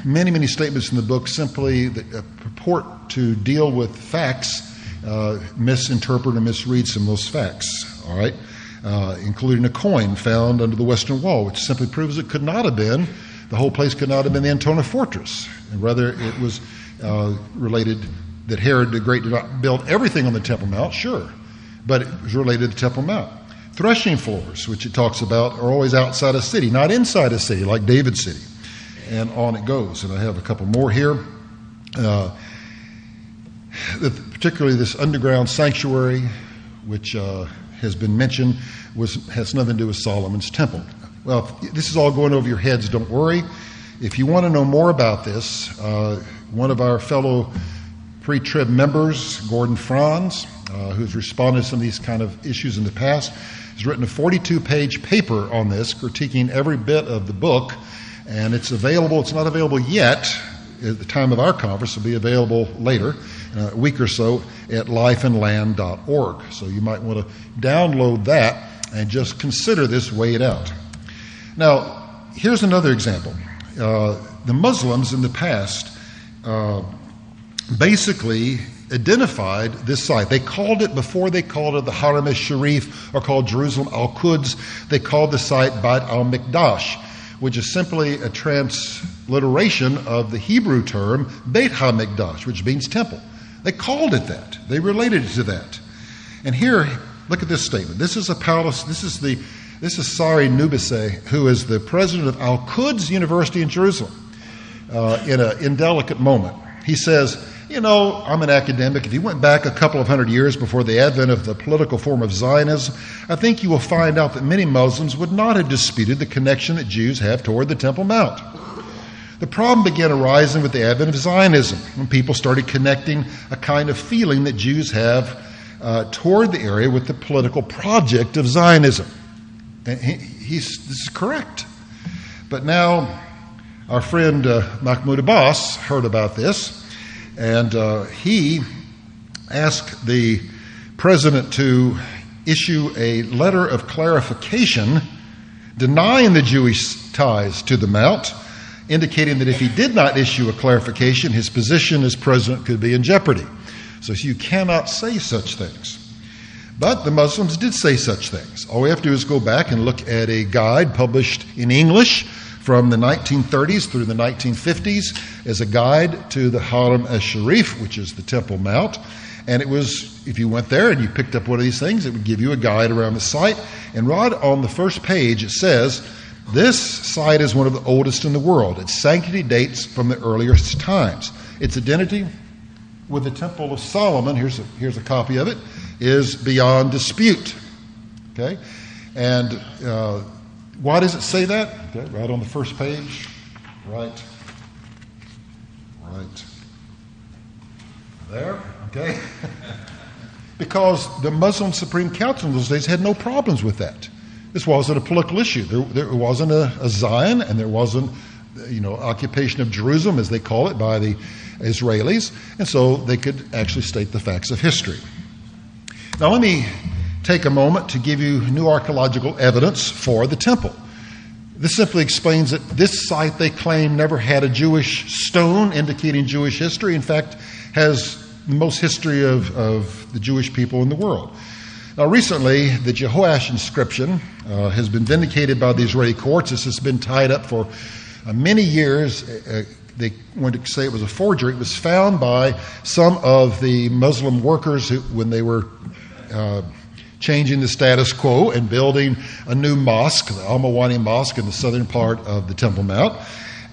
many statements in the book simply that purport to deal with facts, misinterpret and misread some of those facts. All right. Including a coin found under the western wall, which simply proves it could not have been, the whole place could not have been the Antonin Fortress. And rather, it was related that Herod the Great did not build everything on the Temple Mount, sure, but it was related to the Temple Mount. Threshing floors, which it talks about, are always outside a city, not inside a city, like David City. And on it goes. And I have a couple more here. Particularly this underground sanctuary, which has been mentioned, has nothing to do with Solomon's temple. Well, if this is all going over your heads, don't worry. If you want to know more about this, one of our fellow Pre-Trib members, Gordon Franz, who's responded to some of these kind of issues in the past, has written a 42-page paper on this, critiquing every bit of the book, and it's available. It's not available yet at the time of our conference. It'll be available later, a week or so, at lifeandland.org. So you might want to download that and just consider this, weigh it out. Now, here's another example. The Muslims in the past basically identified this site. They called it, before they called it the Haram al-Sharif or called Jerusalem al-Quds, they called the site Beit al-Mikdash, which is simply a transliteration of the Hebrew term Beit HaMikdash, which means temple. They called it that. They related it to that. And here, look at this statement. This is Sari Nubise, who is the president of Al-Quds University in Jerusalem, in an indelicate moment. He says, I'm an academic. If you went back a couple of hundred years before the advent of the political form of Zionism, I think you will find out that many Muslims would not have disputed the connection that Jews have toward the Temple Mount. The problem began arising with the advent of Zionism, when people started connecting a kind of feeling that Jews have toward the area with the political project of Zionism. And this is correct. But now our friend Mahmoud Abbas heard about this, and he asked the president to issue a letter of clarification denying the Jewish ties to the Mount indicating that if he did not issue a clarification, his position as president could be in jeopardy. So you cannot say such things. But the Muslims did say such things. All we have to do is go back and look at a guide published in English from the 1930s through the 1950s as a guide to the Haram al-Sharif, which is the Temple Mount. And it was, if you went there and you picked up one of these things, it would give you a guide around the site. And right on the first page, it says, this site is one of the oldest in the world. Its sanctity dates from the earliest times. Its identity with the Temple of Solomon, here's a copy of it, is beyond dispute. Okay? And why does it say that? Okay, right on the first page. Right there. Okay? Because the Muslim Supreme Council in those days had no problems with that. This wasn't a political issue. There wasn't a Zion, and there wasn't, occupation of Jerusalem, as they call it, by the Israelis. And so they could actually state the facts of history. Now let me take a moment to give you new archaeological evidence for the temple. This simply explains that this site, they claim, never had a Jewish stone indicating Jewish history. In fact, has the most history of the Jewish people in the world. Now recently, the Jehoash inscription has been vindicated by the Israeli courts. This has been tied up for many years. They wanted to say it was a forgery. It was found by some of the Muslim workers who, when they were changing the status quo and building a new mosque, the Al-Mawani Mosque in the southern part of the Temple Mount.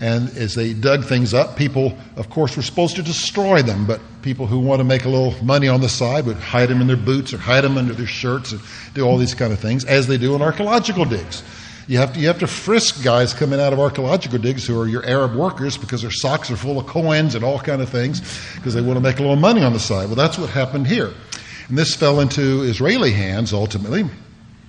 And as they dug things up, people, of course, were supposed to destroy them, but people who want to make a little money on the side would hide them in their boots or hide them under their shirts and do all these kind of things, as they do in archaeological digs. You have to frisk guys coming out of archaeological digs who are your Arab workers because their socks are full of coins and all kind of things because they want to make a little money on the side. Well, that's what happened here. And this fell into Israeli hands ultimately.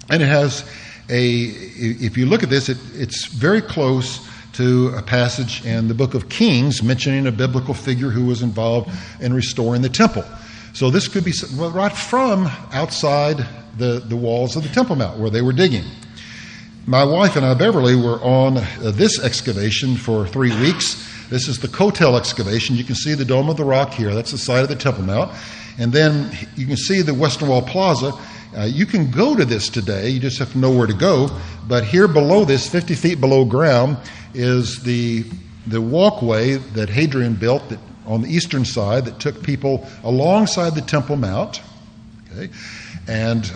And it has if you look at this, it's very close to a passage in the book of Kings mentioning a biblical figure who was involved in restoring the temple. So this could be right from outside the walls of the Temple Mount where they were digging. My wife and I, Beverly, were on this excavation for 3 weeks. This is the Kotel excavation. You can see the Dome of the Rock here. That's the side of the Temple Mount. And then you can see the Western Wall Plaza. You can go to this today. You just have to know where to go. But here below this, 50 feet below ground, is the walkway that Hadrian built that on the eastern side that took people alongside the Temple Mount. Okay, and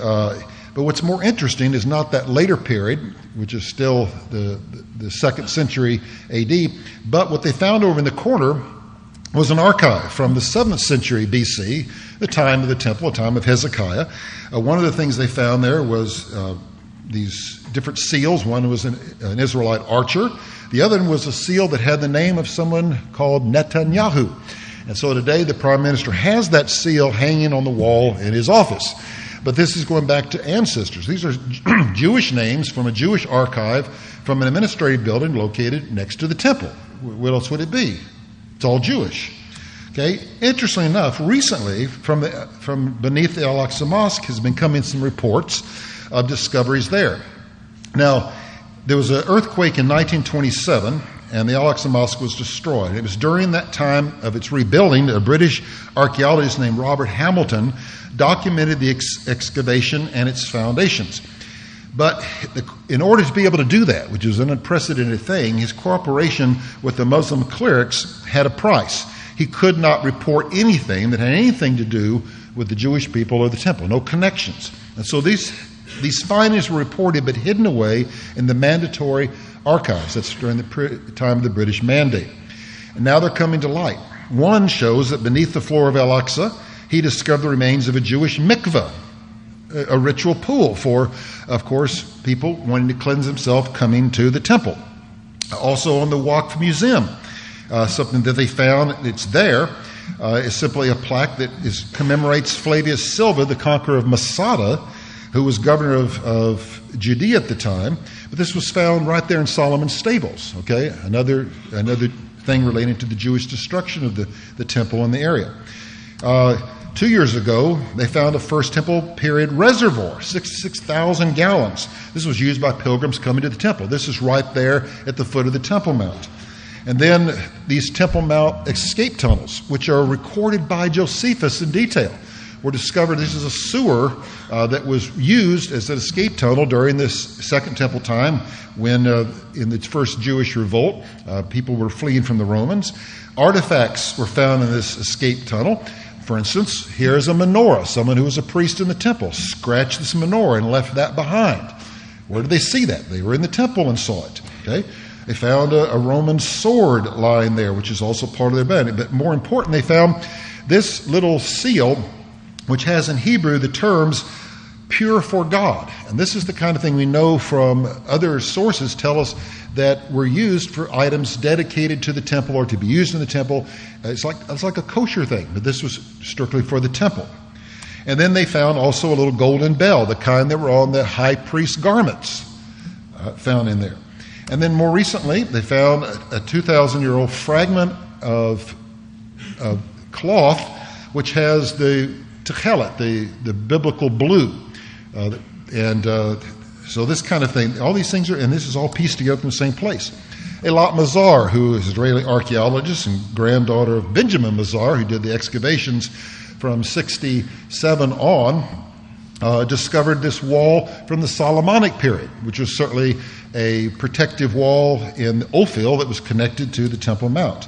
but what's more interesting is not that later period, which is still the 2nd century A.D., but what they found over in the corner was an archive from the 7th century B.C., the time of the temple, the time of Hezekiah. One of the things they found there was these different seals. One was an Israelite archer. The other one was a seal that had the name of someone called Netanyahu. And so today the Prime Minister has that seal hanging on the wall in his office. But this is going back to ancestors. These are Jewish names from a Jewish archive from an administrative building located next to the temple. What else would it be? It's all Jewish. Okay. Interestingly enough, recently from beneath the Al-Aqsa Mosque has been coming some reports of discoveries there. Now, there was an earthquake in 1927, and the Al-Aqsa Mosque was destroyed. It was during that time of its rebuilding, a British archaeologist named Robert Hamilton documented the excavation and its foundations. But in order to be able to do that, which was an unprecedented thing, his cooperation with the Muslim clerics had a price. He could not report anything that had anything to do with the Jewish people or the temple, no connections. And so these findings were reported but hidden away in the mandatory archives. That's during the time of the British Mandate. And now they're coming to light. One shows that beneath the floor of Al-Aqsa, he discovered the remains of a Jewish mikveh, a ritual pool for, of course, people wanting to cleanse themselves coming to the temple. Also on the Waqf Museum, something that they found that's there is simply a plaque that commemorates Flavius Silva, the conqueror of Masada, who was governor of Judea at the time. But this was found right there in Solomon's stables. Okay, another thing relating to the Jewish destruction of the temple in the area. 2 years ago, they found a First Temple period reservoir, 66,000 gallons. This was used by pilgrims coming to the temple. This is right there at the foot of the Temple Mount. And then these Temple Mount escape tunnels, which are recorded by Josephus in detail, were discovered. This is a sewer that was used as an escape tunnel during this Second Temple time when, in the first Jewish revolt, people were fleeing from the Romans. Artifacts were found in this escape tunnel. For instance, here's a menorah. Someone who was a priest in the temple scratched this menorah and left that behind. Where did they see that? They were in the temple and saw it. Okay? They found a Roman sword lying there, which is also part of their body. But more important, they found this little seal, which has in Hebrew the terms pure for God. And this is the kind of thing we know from other sources tell us that were used for items dedicated to the temple or to be used in the temple. It's like a kosher thing, but this was strictly for the temple. And then they found also a little golden bell, the kind that were on the high priest's garments, found in there. And then more recently, they found a 2,000-year-old fragment of cloth which has the techelet, the biblical blue. So this kind of thing, all these things and this is all pieced together from the same place. Eilat Mazar, who is an Israeli archaeologist and granddaughter of Benjamin Mazar, who did the excavations from 67 on, discovered this wall from the Solomonic period, which was certainly a protective wall in Ophel that was connected to the Temple Mount.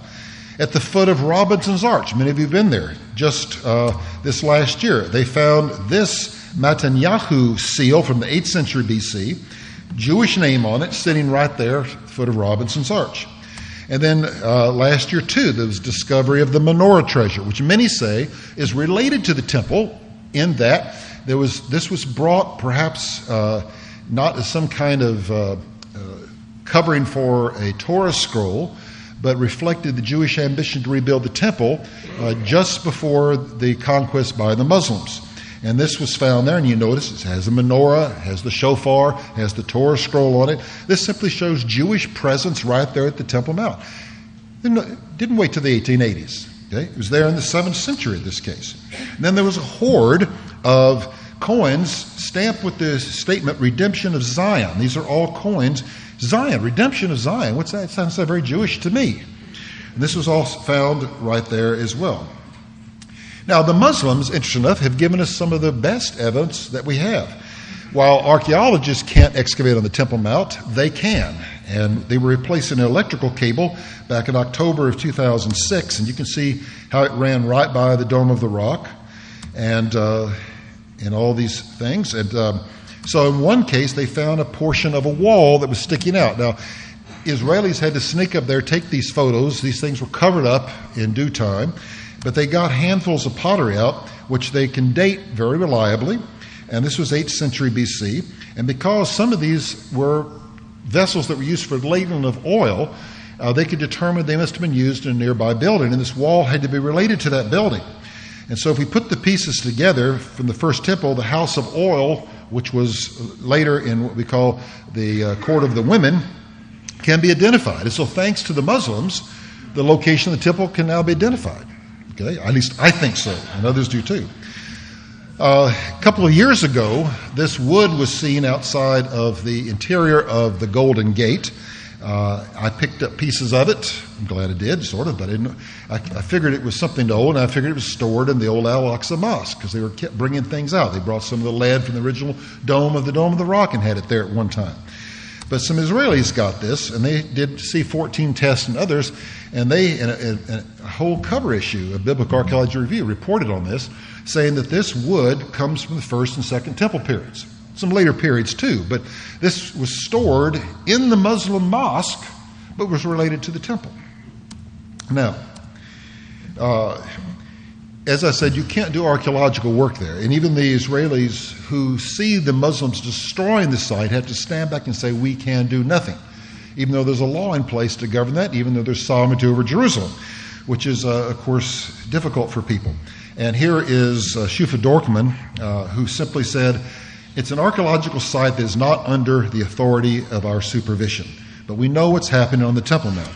At the foot of Robinson's Arch, many of you have been there, just this last year, they found this Matanyahu seal from the 8th century BC, Jewish name on it, sitting right there at the foot of Robinson's Arch. And then last year, too, there was discovery of the menorah treasure, which many say is related to the temple in that this was brought perhaps not as some kind of covering for a Torah scroll, but reflected the Jewish ambition to rebuild the temple just before the conquest by the Muslims. And this was found there, and you notice it has a menorah, it has the shofar, it has the Torah scroll on it. This simply shows Jewish presence right there at the Temple Mount. It didn't wait till the 1880s. Okay? It was there in the 7th century in this case. And then there was a hoard of coins stamped with the statement, Redemption of Zion. These are all coins. Zion, Redemption of Zion. What's that? It sounds so very Jewish to me. And this was all found right there as well. Now, the Muslims, interesting enough, have given us some of the best evidence that we have. While archaeologists can't excavate on the Temple Mount, they can. And they were replacing an electrical cable back in October of 2006, and you can see how it ran right by the Dome of the Rock and all these things. And so in one case, they found a portion of a wall that was sticking out. Now, Israelis had to sneak up there, take these photos. These things were covered up in due time. But they got handfuls of pottery out, which they can date very reliably. And this was 8th century BC. And because some of these were vessels that were used for ladling of oil, they could determine they must have been used in a nearby building. And this wall had to be related to that building. And so if we put the pieces together from the first temple, the House of Oil, which was later in what we call the Court of the Women, can be identified. And so thanks to the Muslims, the location of the temple can now be identified. Okay? At least I think so, and others do too. A couple of years ago, this wood was seen outside of the interior of the Golden Gate. I picked up pieces of it. I'm glad I did, sort of, but I figured it was something old, and I figured it was stored in the old Al-Aqsa Mosque because they kept bringing things out. They brought some of the lead from the original Dome of the Rock and had it there at one time. But some Israelis got this, and they did C-14 tests and others, and they, in a whole cover issue of Biblical Archaeology Review, reported on this, saying that this wood comes from the first and second temple periods. Some later periods too, but this was stored in the Muslim mosque, but was related to the temple. Now, as I said, you can't do archaeological work there. And even the Israelis who see the Muslims destroying the site have to stand back and say, we can do nothing. Even though there's a law in place to govern that, even though there's sovereignty over Jerusalem, which is, of course, difficult for people. And here is Shufa Dorkman, who simply said, it's an archaeological site that is not under the authority of our supervision. But we know what's happening on the Temple Mount.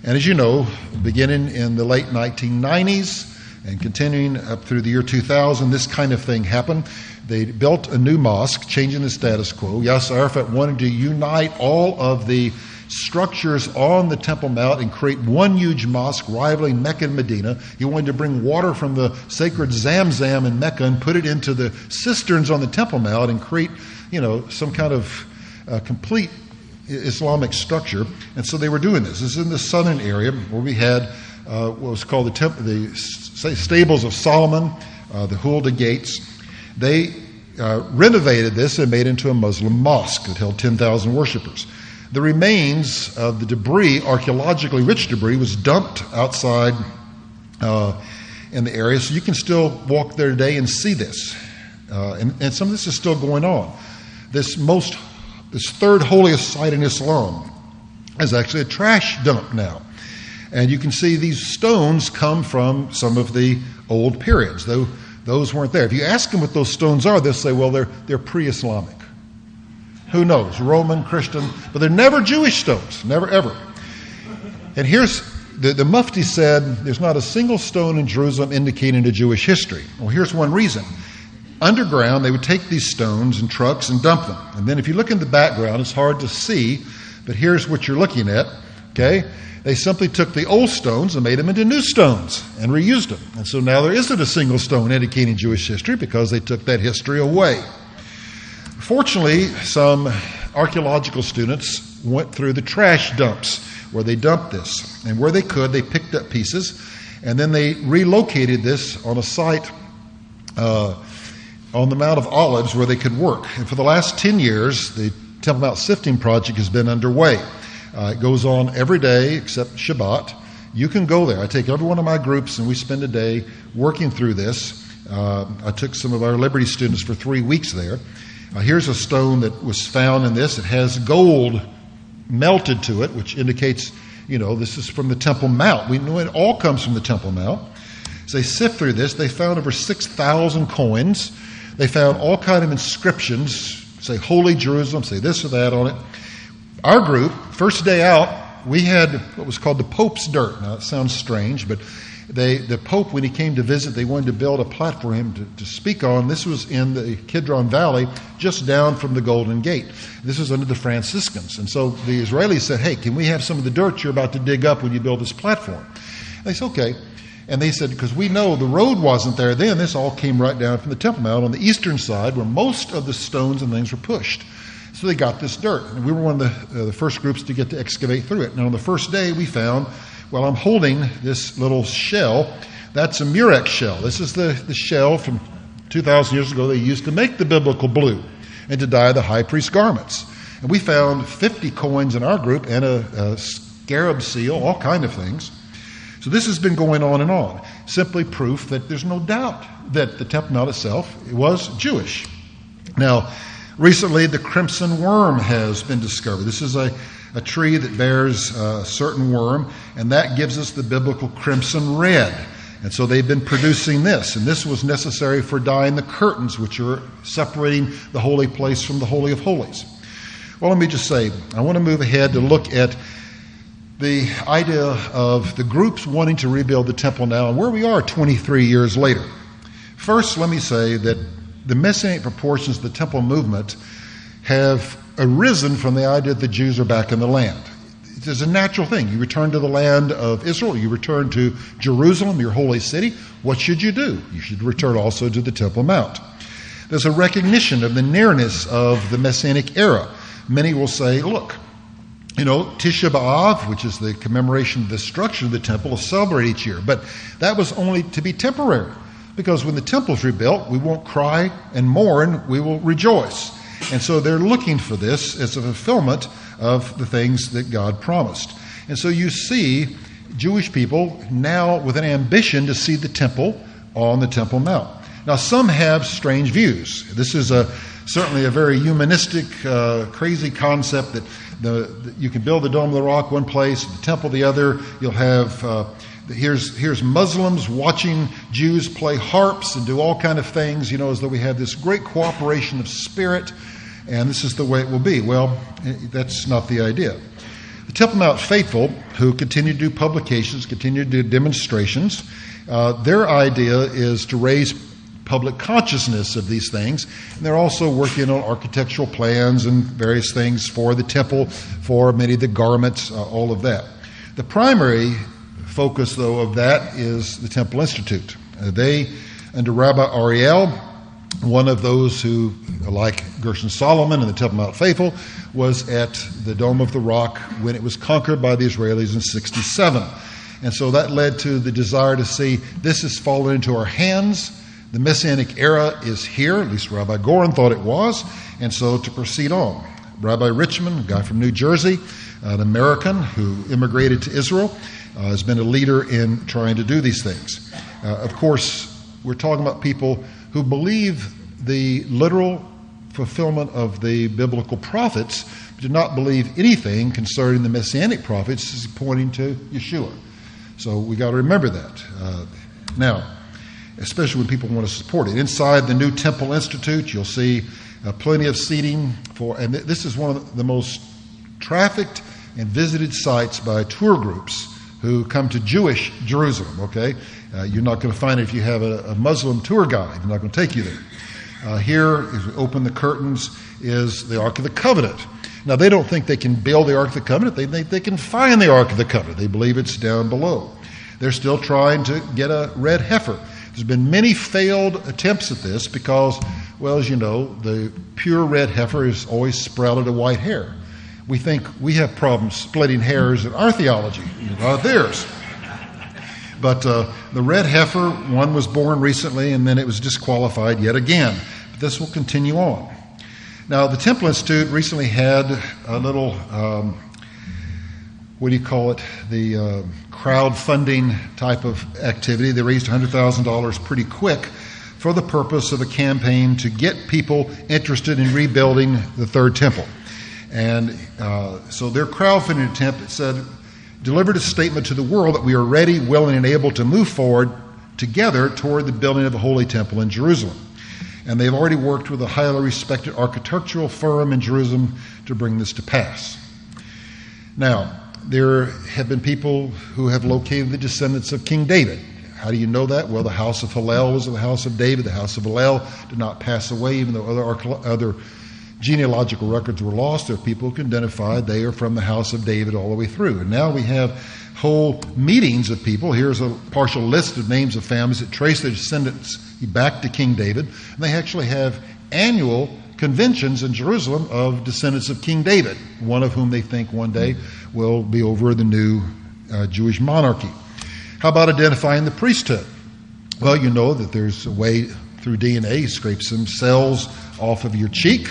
And as you know, beginning in the late 1990s, and continuing up through the year 2000, this kind of thing happened. They built a new mosque, changing the status quo. Yasser Arafat wanted to unite all of the structures on the Temple Mount and create one huge mosque rivaling Mecca and Medina. He wanted to bring water from the sacred Zamzam in Mecca and put it into the cisterns on the Temple Mount and create, some kind of complete Islamic structure. And so they were doing this. This is in the southern area where we had what was called the Stables of Solomon, the Hulda Gates. They renovated this and made it into a Muslim mosque that held 10,000 worshipers. The remains of the debris, archeologically rich debris, was dumped outside in the area. So you can still walk there today and see this. And some of this is still going on. This third holiest site in Islam is actually a trash dump now. And you can see these stones come from some of the old periods, though those weren't there. If you ask them what those stones are, they'll say, well, they're pre-Islamic. Who knows? Roman, Christian, but they're never Jewish stones, never ever. And here's, the Mufti said, there's not a single stone in Jerusalem indicating a Jewish history. Well, here's one reason. Underground, they would take these stones in trucks and dump them. And then if you look in the background, it's hard to see, but here's what you're looking at, okay? They simply took the old stones and made them into new stones and reused them. And so now there isn't a single stone indicating Jewish history because they took that history away. Fortunately, some archaeological students went through the trash dumps where they dumped this. And where they could, they picked up pieces, and then they relocated this on a site on the Mount of Olives where they could work. And for the last 10 years, the Temple Mount Sifting Project has been underway. It goes on every day except Shabbat. You can go there. I take every one of my groups and we spend a day working through this. I took some of our Liberty students for 3 weeks there. Here's a stone that was found in this. It has gold melted to it, which indicates, this is from the Temple Mount. We know it all comes from the Temple Mount. So they sift through this. They found over 6,000 coins. They found all kind of inscriptions, say Holy Jerusalem, say this or that on it. Our group, first day out, we had what was called the Pope's dirt. Now, it sounds strange, but the Pope, when he came to visit, they wanted to build a platform for him to speak on. This was in the Kidron Valley, just down from the Golden Gate. This was under the Franciscans. And so the Israelis said, hey, can we have some of the dirt you're about to dig up when you build this platform? And they said, okay. And they said, because we know the road wasn't there then, this all came right down from the Temple Mount on the eastern side where most of the stones and things were pushed. So they got this dirt. And we were one of the first groups to get to excavate through it. Now, on the first day, we found, well, I'm holding this little shell. That's a murex shell. This is the shell from 2,000 years ago they used to make the biblical blue and to dye the high priest's garments. And we found 50 coins in our group and a scarab seal, all kind of things. So this has been going on and on. Simply proof that there's no doubt that the Temple Mount itself was Jewish. Now, recently the crimson worm has been discovered. This is a tree that bears a certain worm, and that gives us the biblical crimson red. And so they've been producing this, and this was necessary for dyeing the curtains, which are separating the holy place from the Holy of Holies. Well, let me just say, I want to move ahead to look at the idea of the groups wanting to rebuild the temple now and where we are 23 years later. First, let me say that the Messianic proportions of the temple movement have arisen from the idea that the Jews are back in the land. It is a natural thing. You return to the land of Israel. You return to Jerusalem, your holy city. What should you do? You should return also to the Temple Mount. There's a recognition of the nearness of the Messianic era. Many will say, look, Tisha B'Av, which is the commemoration of the destruction of the temple, is celebrated each year. But that was only to be temporary, because when the temple's rebuilt, we won't cry and mourn, we will rejoice. And so they're looking for this as a fulfillment of the things that God promised. And so you see Jewish people now with an ambition to see the temple on the Temple Mount. Now, some have strange views. This is certainly a very humanistic, crazy concept that you can build the Dome of the Rock one place, the temple the other. You'll have here's Muslims watching Jews play harps and do all kind of things, as though we have this great cooperation of spirit, and this is the way it will be. Well, that's not the idea. The Temple Mount faithful, who continue to do publications, continue to do demonstrations, their idea is to raise public consciousness of these things. And they're also working on architectural plans and various things for the temple, for many of the garments, all of that. The primary focus, though, of that is the Temple Institute. They, under Rabbi Ariel, one of those who, like Gershon Solomon and the Temple Mount Faithful, was at the Dome of the Rock when it was conquered by the Israelis in 67. And so that led to the desire to see this has fallen into our hands. The Messianic era is here, at least Rabbi Goren thought it was, and so to proceed on. Rabbi Richmond, a guy from New Jersey, an American who immigrated to Israel, has been a leader in trying to do these things. Of course, we're talking about people who believe the literal fulfillment of the biblical prophets, but do not believe anything concerning the Messianic prophets is pointing to Yeshua. So we got to remember that. Now, especially when people want to support it. Inside the new Temple Institute, you'll see plenty of seating for, and this is one of the most trafficked and visited sites by tour groups who come to Jewish Jerusalem, okay? You're not going to find it if you have a Muslim tour guide. They're not going to take you there. Here, as we open the curtains, is the Ark of the Covenant. Now, they don't think they can build the Ark of the Covenant. They think they can find the Ark of the Covenant. They believe it's down below. They're still trying to get a red heifer. There's been many failed attempts at this because, well, as you know, the pure red heifer is always sprouted a white hair. We think we have problems splitting hairs in our theology, not theirs. But the red heifer, one was born recently, and then it was disqualified yet again. But this will continue on. Now, the Temple Institute recently had a little, the crowdfunding type of activity. They raised $100,000 pretty quick for the purpose of a campaign to get people interested in rebuilding the third temple. And so their crowdfunding attempt said, delivered a statement to the world that we are ready, willing, and able to move forward together toward the building of a holy temple in Jerusalem. And they've already worked with a highly respected architectural firm in Jerusalem to bring this to pass. Now, there have been people who have located the descendants of King David. How do you know that? Well, the house of Hillel was the house of David. The house of Hillel did not pass away, even though other genealogical records were lost. There are people who can identify they are from the house of David all the way through. And now we have whole meetings of people. Here's a partial list of names of families that trace their descendants back to King David. And they actually have annual conventions in Jerusalem of descendants of King David, one of whom they think one day will be over the new Jewish monarchy. How about identifying the priesthood? Well, you know that there's a way through DNA, you scrape some cells off of your cheek,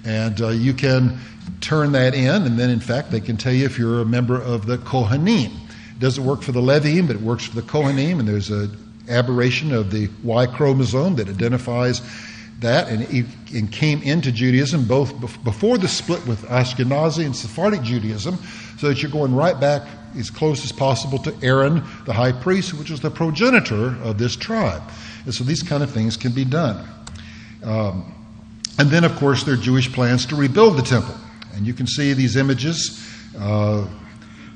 and you can turn that in, and then in fact they can tell you if you're a member of the Kohanim. It doesn't work for the Leviim, but it works for the Kohanim, and there's an aberration of the Y chromosome that identifies that, and it came into Judaism both before the split with Ashkenazi and Sephardic Judaism, so that you're going right back as close as possible to Aaron, the high priest, which was the progenitor of this tribe. And so these kind of things can be done. And then, of course, there are Jewish plans to rebuild the temple. And you can see these images.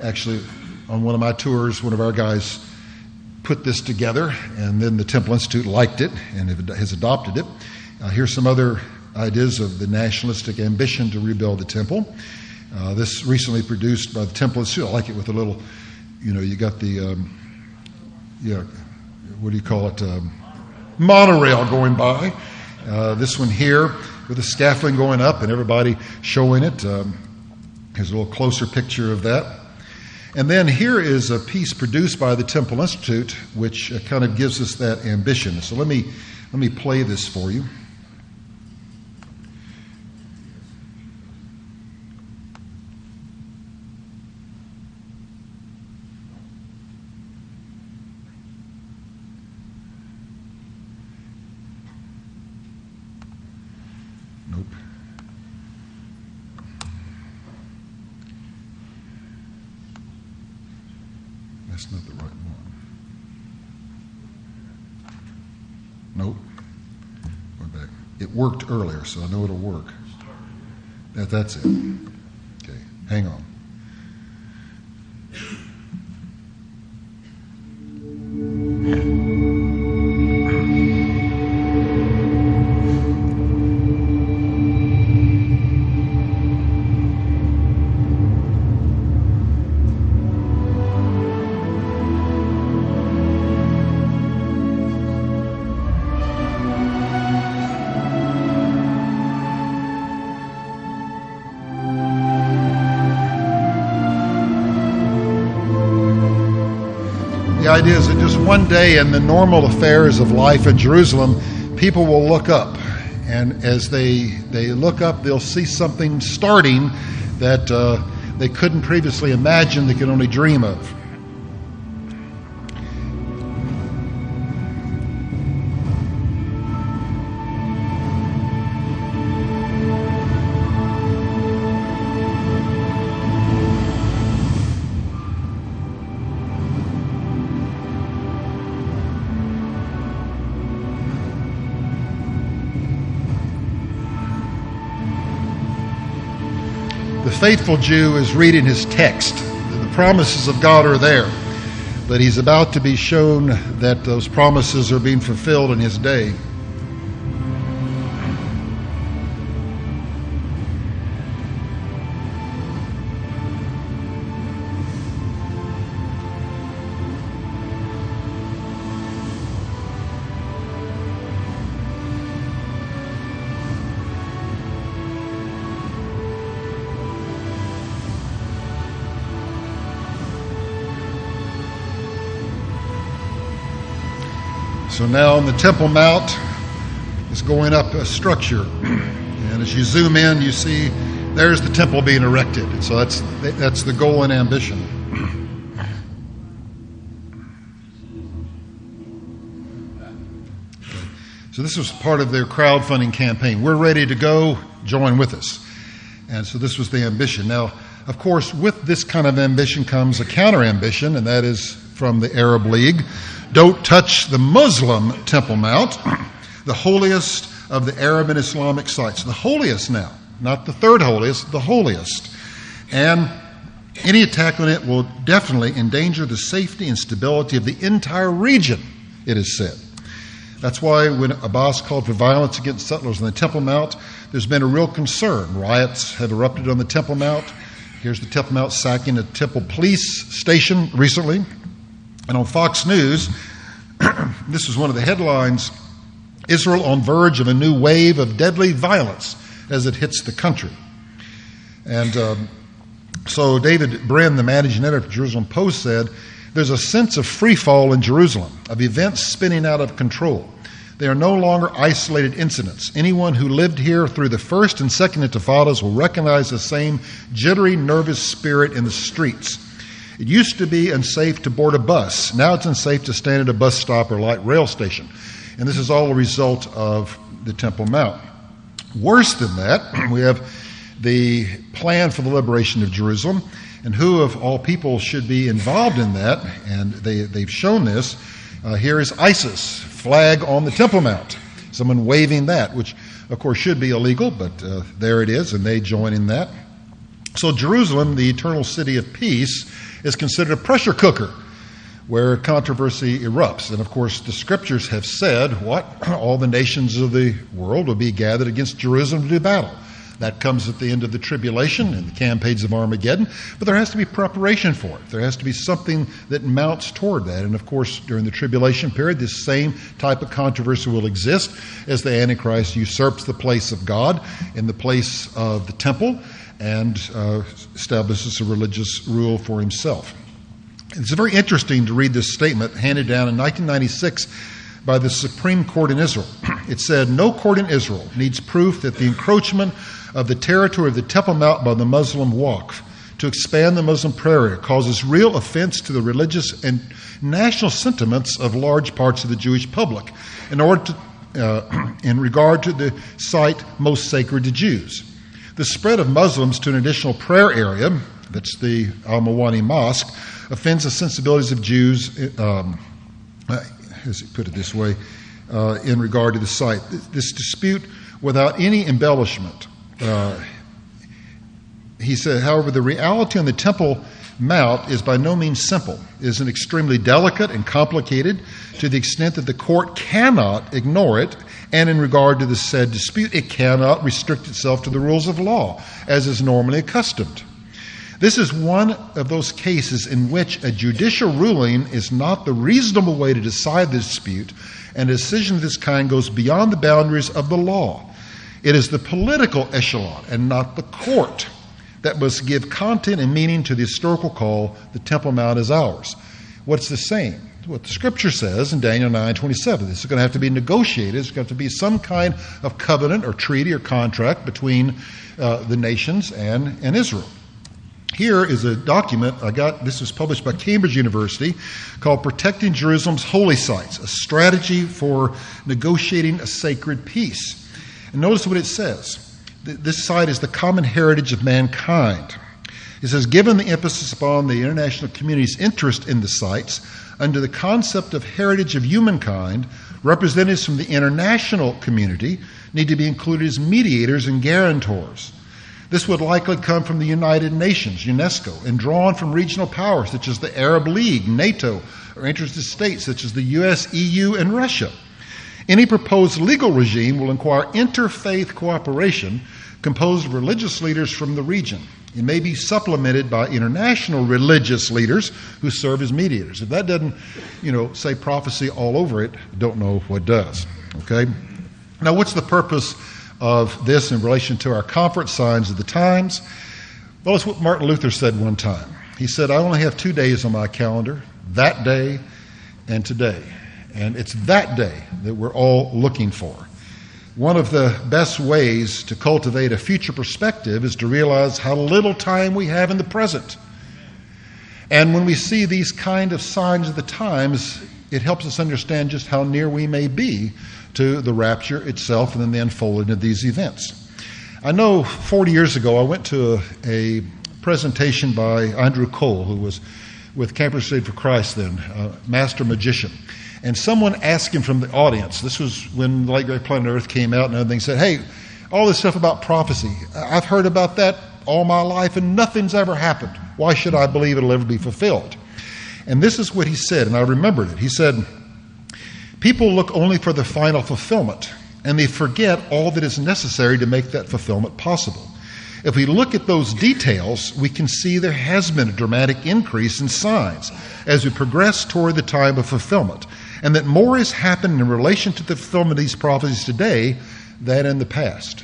Actually, on one of my tours, one of our guys put this together, and then the Temple Institute liked it and has adopted it. Here's some other ideas of the nationalistic ambition to rebuild the temple. This recently produced by the Temple Institute. I like it with a little, you got the, monorail going by. This one here with the scaffolding going up and everybody showing it. Here's a little closer picture of that. And then here is a piece produced by the Temple Institute, which kind of gives us that ambition. So let me play this for you. Nope. That's not the right one. Nope. Going back. It worked earlier, so I know it'll work. That's it. Okay, hang on. it is that just one day in the normal affairs of life in Jerusalem, people will look up. And as they look up, they'll see something starting that they couldn't previously imagine, they could only dream of. The faithful Jew is reading his text. The promises of God are there, but he's about to be shown that those promises are being fulfilled in his day. So now on the Temple Mount is going up a structure. And as you zoom in, you see there's the temple being erected. So that's the goal and ambition. So this was part of their crowdfunding campaign. We're ready to go, join with us. And so this was the ambition. Now, of course, with this kind of ambition comes a counter-ambition, and that is from the Arab League. Don't touch the Muslim Temple Mount, the holiest of the Arab and Islamic sites. The holiest now, not the third holiest, the holiest. And any attack on it will definitely endanger the safety and stability of the entire region, it is said. That's why when Abbas called for violence against settlers on the Temple Mount, there's been a real concern. Riots have erupted on the Temple Mount. Here's the Temple Mount sacking a Temple police station recently. And on Fox News, this was one of the headlines, Israel on verge of a new wave of deadly violence as it hits the country. And so David Brin, the managing editor of Jerusalem Post, said, there's a sense of free fall in Jerusalem, of events spinning out of control. They are no longer isolated incidents. Anyone who lived here through the first and second intifadas will recognize the same jittery, nervous spirit in the streets. It used to be unsafe to board a bus. Now it's unsafe to stand at a bus stop or light rail station. And this is all a result of the Temple Mount. Worse than that, we have the plan for the liberation of Jerusalem, and who of all people should be involved in that, and they've shown this. Here is ISIS, flag on the Temple Mount. Someone waving that, which of course should be illegal, but there it is, and they join in that. So Jerusalem, the eternal city of peace, is considered a pressure cooker where controversy erupts. And of course, the scriptures have said what? All the nations of the world will be gathered against Jerusalem to do battle. That comes at the end of the tribulation and the campaigns of Armageddon, but there has to be preparation for it. There has to be something that mounts toward that. And of course, during the tribulation period, this same type of controversy will exist as the Antichrist usurps the place of God in the place of the temple and establishes a religious rule for himself. It's very interesting to read this statement handed down in 1996 by the Supreme Court in Israel. It said, no court in Israel needs proof that the encroachment of the territory of the Temple Mount by the Muslim Waqf to expand the Muslim prayer area causes real offense to the religious and national sentiments of large parts of the Jewish public in regard to the site most sacred to Jews. The spread of Muslims to an additional prayer area, that's the Al-Mawani Mosque, offends the sensibilities of Jews, as he put it this way, in regard to the site. This dispute, without any embellishment, he said, however, the reality on the Temple Mount is by no means simple. It is extremely delicate and complicated to the extent that the court cannot ignore it, and in regard to the said dispute, it cannot restrict itself to the rules of law, as is normally accustomed. This is one of those cases in which a judicial ruling is not the reasonable way to decide the dispute, and a decision of this kind goes beyond the boundaries of the law. It is the political echelon and not the court that must give content and meaning to the historical call, the Temple Mount is ours. What's the saying? what the Scripture says in Daniel 9:27. This is going to have to be negotiated. It's going to have to be some kind of covenant or treaty or contract between the nations and Israel. Here is a document I got. This was published by Cambridge University called Protecting Jerusalem's Holy Sites, a strategy for negotiating a sacred peace. And notice what it says. This site is the common heritage of mankind. It says, given the emphasis upon the international community's interest in the sites, under the concept of heritage of humankind, representatives from the international community need to be included as mediators and guarantors. This would likely come from the United Nations, UNESCO, and drawn from regional powers such as the Arab League, NATO, or interested states such as the US, EU, and Russia. Any proposed legal regime will require interfaith cooperation composed of religious leaders from the region. It may be supplemented by international religious leaders who serve as mediators. If that doesn't, say prophecy all over it, don't know what does. Okay? Now, what's the purpose of this in relation to our conference Signs of the Times? Well, it's what Martin Luther said one time. He said, I only have 2 days on my calendar, that day and today. And it's that day that we're all looking for. One of the best ways to cultivate a future perspective is to realize how little time we have in the present. And when we see these kind of signs of the times, it helps us understand just how near we may be to the rapture itself and then the unfolding of these events. I know 40 years ago I went to a presentation by Andrew Cole, who was with Campus Crusade for Christ then, a master magician. And someone asked him from the audience, this was when the late great Planet Earth came out and everything, said, hey, all this stuff about prophecy, I've heard about that all my life and nothing's ever happened. Why should I believe it'll ever be fulfilled? And this is what he said, and I remembered it. He said, people look only for the final fulfillment, and they forget all that is necessary to make that fulfillment possible. If we look at those details, we can see there has been a dramatic increase in signs as we progress toward the time of fulfillment, and that more has happened in relation to the fulfillment of these prophecies today than in the past.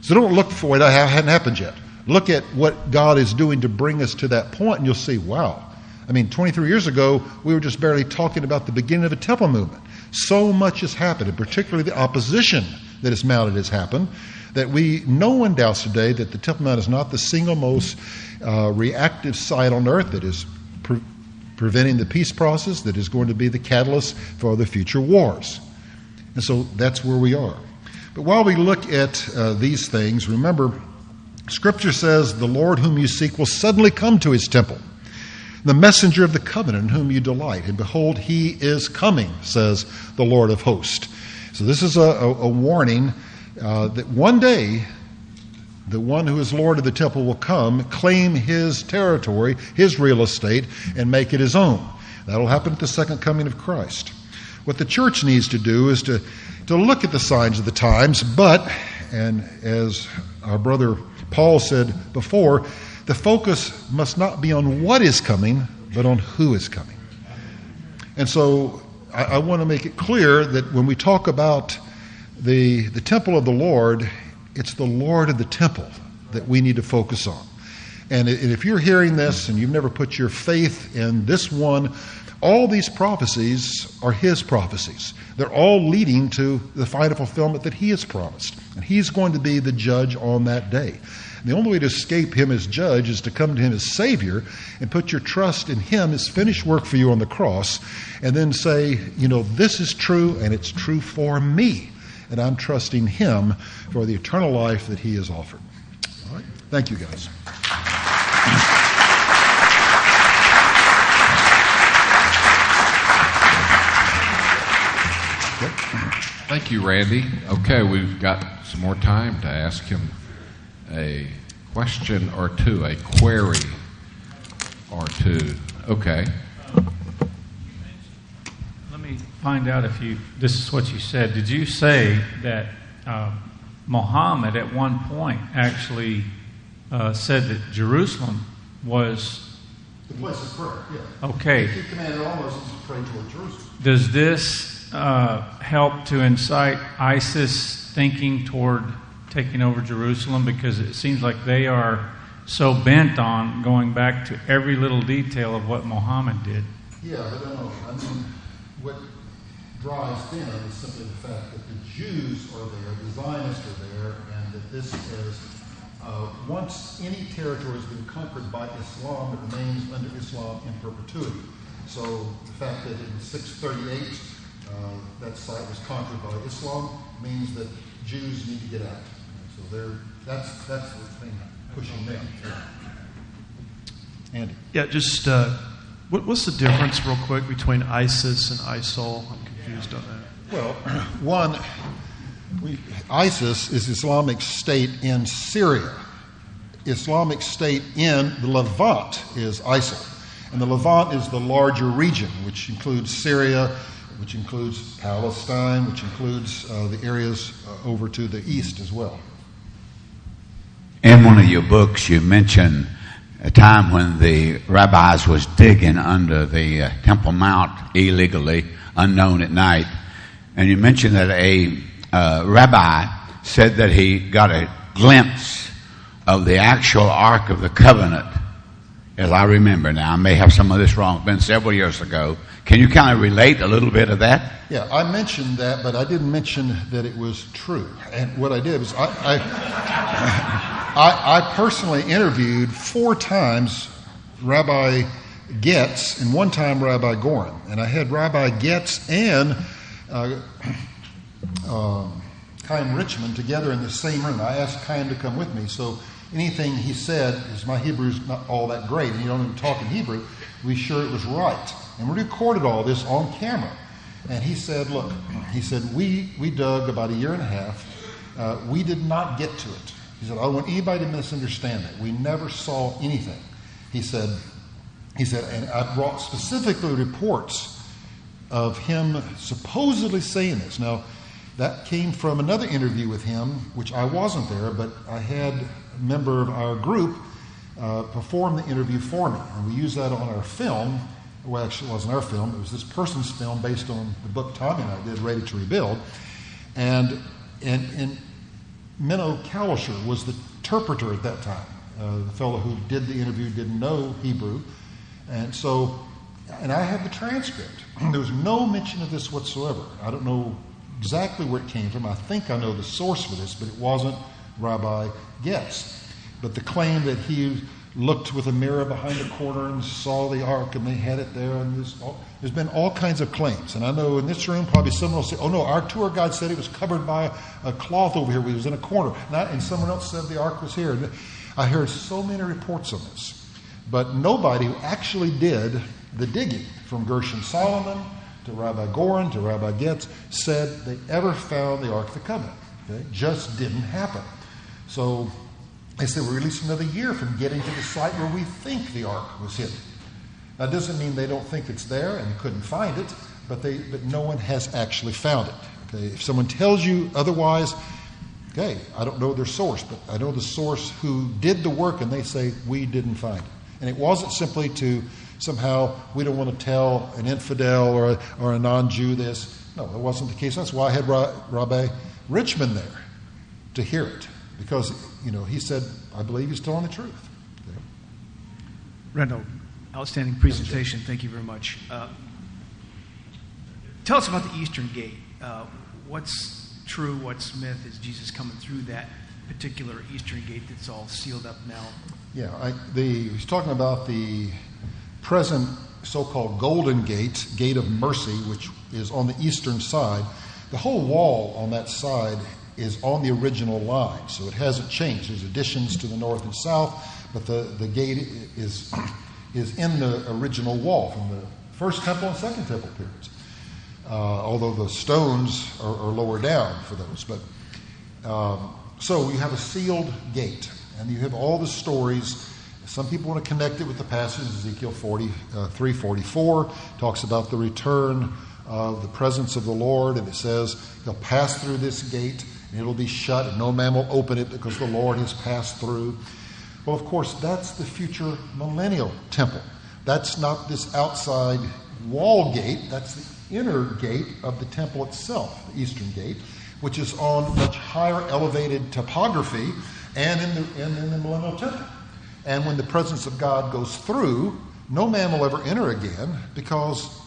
So don't look for it, hadn't happened yet. Look at what God is doing to bring us to that point, and you'll see, wow. 23 years ago, we were just barely talking about the beginning of a temple movement. So much has happened, and particularly the opposition that is mounted has happened, that no one doubts today that the Temple Mount is not the single most reactive site on earth that is preventing the peace process, that is going to be the catalyst for the future wars. And so that's where we are. But while we look at these things, remember, Scripture says, the Lord whom you seek will suddenly come to his temple, the messenger of the covenant in whom you delight. And behold, he is coming, says the Lord of hosts. So this is a warning that one day, the one who is Lord of the temple will come, claim his territory, his real estate, and make it his own. That'll happen at the second coming of Christ. What the church needs to do is to look at the signs of the times, but, and as our brother Paul said before, the focus must not be on what is coming, but on who is coming. And so I want to make it clear that when we talk about the temple of the Lord, it's the Lord of the temple that we need to focus on. And if you're hearing this and you've never put your faith in this one, all these prophecies are his prophecies. They're all leading to the final fulfillment that he has promised. And he's going to be the judge on that day. And the only way to escape him as judge is to come to him as Savior and put your trust in him, his finished work for you on the cross, and then say, this is true and it's true for me. And I'm trusting him for the eternal life that he has offered. All right. Thank you, guys. Thank you, Randy. Okay, we've got some more time to ask him a question or two, a query or two. Okay. Let me find out if this is what you said. Did you say that Muhammad at one point actually said that Jerusalem was the place of prayer? Yeah. Okay. He commanded all Muslims to pray toward Jerusalem. Does this help to incite ISIS thinking toward taking over Jerusalem? Because it seems like they are so bent on going back to every little detail of what Muhammad did. Yeah, I don't know. I mean, what drives them is simply the fact that the Jews are there, the Zionists are there, and that this is, once any territory has been conquered by Islam, it remains under Islam in perpetuity. So the fact that in 638 that site was conquered by Islam means that Jews need to get out. So that's the thing pushing them. Andy? Yeah, just what's the difference, real quick, between ISIS and ISIL? I'm confused on that. Well, one, ISIS is Islamic State in Syria. Islamic State in the Levant is ISIL. And the Levant is the larger region, which includes Syria, which includes Palestine, which includes the areas over to the east as well. In one of your books, you mention a time when the rabbis was digging under the Temple Mount illegally, unknown at night. And you mentioned that a rabbi said that he got a glimpse of the actual Ark of the Covenant, as I remember now. I may have some of this wrong. It's been several years ago. Can you kind of relate a little bit of that? Yeah, I mentioned that, but I didn't mention that it was true. And what I did was I personally interviewed 4 times Rabbi Getz and 1 time Rabbi Goren. And I had Rabbi Getz and Chaim Richmond together in the same room. I asked Chaim to come with me. So anything he said, because my Hebrew's not all that great, and you don't even talk in Hebrew, we sure it was right. And we recorded all this on camera. And he said, look, he said, we dug about 1.5 years. We did not get to it. He said, I don't want anybody to misunderstand that. We never saw anything. He said, and I brought specifically reports of him supposedly saying this. Now, that came from another interview with him, which I wasn't there, but I had a member of our group perform the interview for me. And we used that on our film. Well, actually, it wasn't our film. It was this person's film based on the book Tommy and I did, Ready to Rebuild. And Menno Kalischer was the interpreter at that time. The fellow who did the interview didn't know Hebrew. And I have the transcript. There was no mention of this whatsoever. I don't know exactly where it came from. I think I know the source for this, but it wasn't Rabbi Getz. But the claim that he looked with a mirror behind a corner and saw the ark and they had it there, and there's been all kinds of claims. And I know in this room probably someone will say, oh no, our tour guide said it was covered by a cloth over here. We was in a corner. And someone else said the ark was here. And I heard so many reports on this. But nobody who actually did the digging, from Gershon Solomon to Rabbi Goren to Rabbi Getz, said they ever found the Ark of the Covenant. Okay? Just didn't happen. So they said we're at least another year from getting to the site where we think the Ark was hidden. That doesn't mean they don't think it's there and couldn't find it, but no one has actually found it. Okay? If someone tells you otherwise, okay, I don't know their source, but I know the source who did the work, and they say we didn't find it. And it wasn't simply to somehow we don't want to tell an infidel or a non-Jew this. No, that wasn't the case. That's why I had Rabbi Richmond there to hear it, because he said, I believe he's telling the truth. Okay. Randall, outstanding presentation. Thank you very much. Tell us about the Eastern Gate. What's true, what's myth? Is Jesus coming through that particular Eastern Gate that's all sealed up now? Yeah, he's talking about the present so-called Golden Gate, Gate of Mercy, which is on the eastern side. The whole wall on that side is on the original line, so it hasn't changed. There's additions to the north and south, but the gate is in the original wall from the First Temple and Second Temple periods, although the stones are lower down for those. But so you have a sealed gate, and you have all the stories. Some people want to connect it with the passage Ezekiel 43:44 talks about the return of the presence of the Lord, and it says he'll pass through this gate and it'll be shut and no man will open it because the Lord has passed through. Well, of course, that's the future millennial temple. That's not this outside wall gate. That's the inner gate of the temple itself, the eastern gate, which is on much higher elevated topography and in the millennial temple. And when the presence of God goes through, no man will ever enter again, because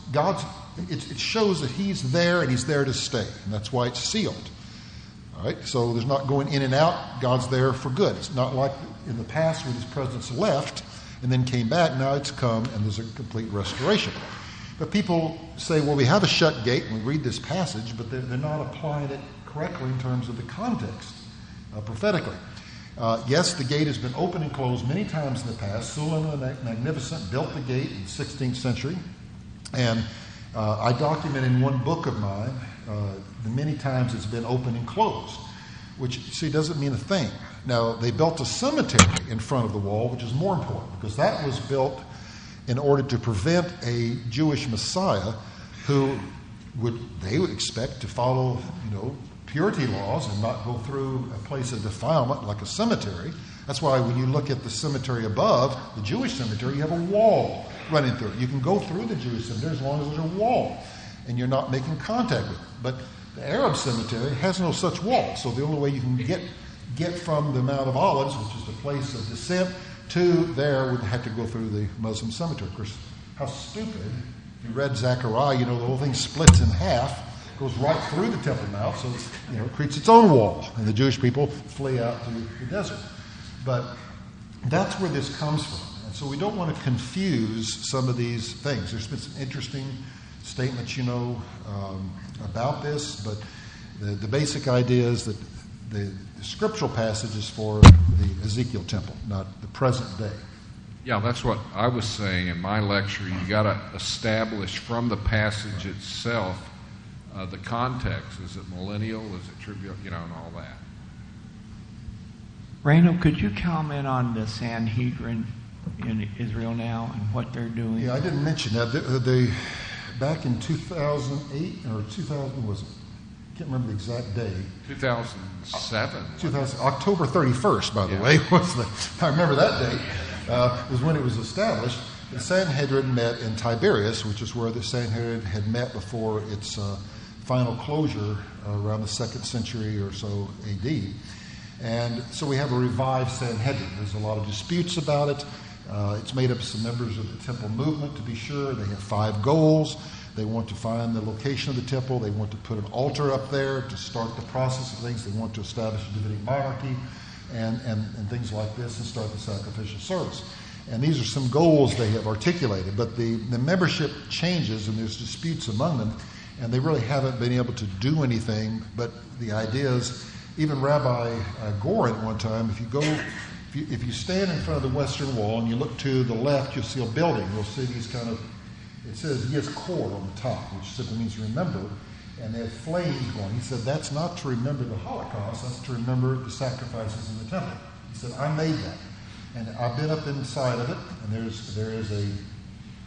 it shows that he's there and he's there to stay, and that's why it's sealed. All right, so there's not going in and out. God's there for good. It's not like in the past when his presence left and then came back. Now it's come and there's a complete restoration. But people say, well, we have a shut gate, and we read this passage, but they're not applying it correctly in terms of the context, prophetically. Yes, the gate has been opened and closed many times in the past. Suleiman the Magnificent built the gate in the 16th century, and I document in one book of mine the many times it's been opened and closed, which, see, doesn't mean a thing. Now, they built a cemetery in front of the wall, which is more important, because that was built in order to prevent a Jewish Messiah who they would expect to follow, purity laws and not go through a place of defilement like a cemetery. That's why when you look at the cemetery above, the Jewish cemetery, you have a wall running through it. You can go through the Jewish cemetery as long as there's a wall and you're not making contact with it. But the Arab cemetery has no such wall, so the only way you can get from the Mount of Olives, which is the place of descent, to there would have to go through the Muslim cemetery. Of course, how stupid. If you read Zechariah, the whole thing splits in half, goes right through the Temple Mount, so it creates its own wall, and the Jewish people flee out to the desert. But that's where this comes from. And so we don't want to confuse some of these things. There's been some interesting statements, about this, but the basic idea is that the scriptural passage is for the Ezekiel temple, not the present day. Yeah, that's what I was saying in my lecture. You got to establish from the passage itself the context. Is it millennial? Is it tribute? And all that. Randall, could you comment on the Sanhedrin in Israel now and what they're doing? Yeah, I didn't mention that. They back in 2008 or 2000 was it? I can't remember the exact day. 2007. October 31st, by the way, I remember that date. Was when it was established. The Sanhedrin met in Tiberias, which is where the Sanhedrin had met before its final closure around the 2nd century or so AD. And so we have a revived Sanhedrin. There's a lot of disputes about it. It's made up of some members of the temple movement, to be sure. They have 5 goals. They want to find the location of the temple. They want to put an altar up there to start the process of things. They want to establish a Davidic monarchy and things like this, and start the sacrificial service. And these are some goals they have articulated. But the membership changes, and there's disputes among them, and they really haven't been able to do anything. But the idea is, even Rabbi Gorin at one time, if you stand in front of the western wall and you look to the left, you'll see a building. You'll see these it says Yizkor on the top, which simply means remember, and they have flames going. He said, that's not to remember the Holocaust, that's to remember the sacrifices in the temple. He said, I made that. And I've been up inside of it, and there is a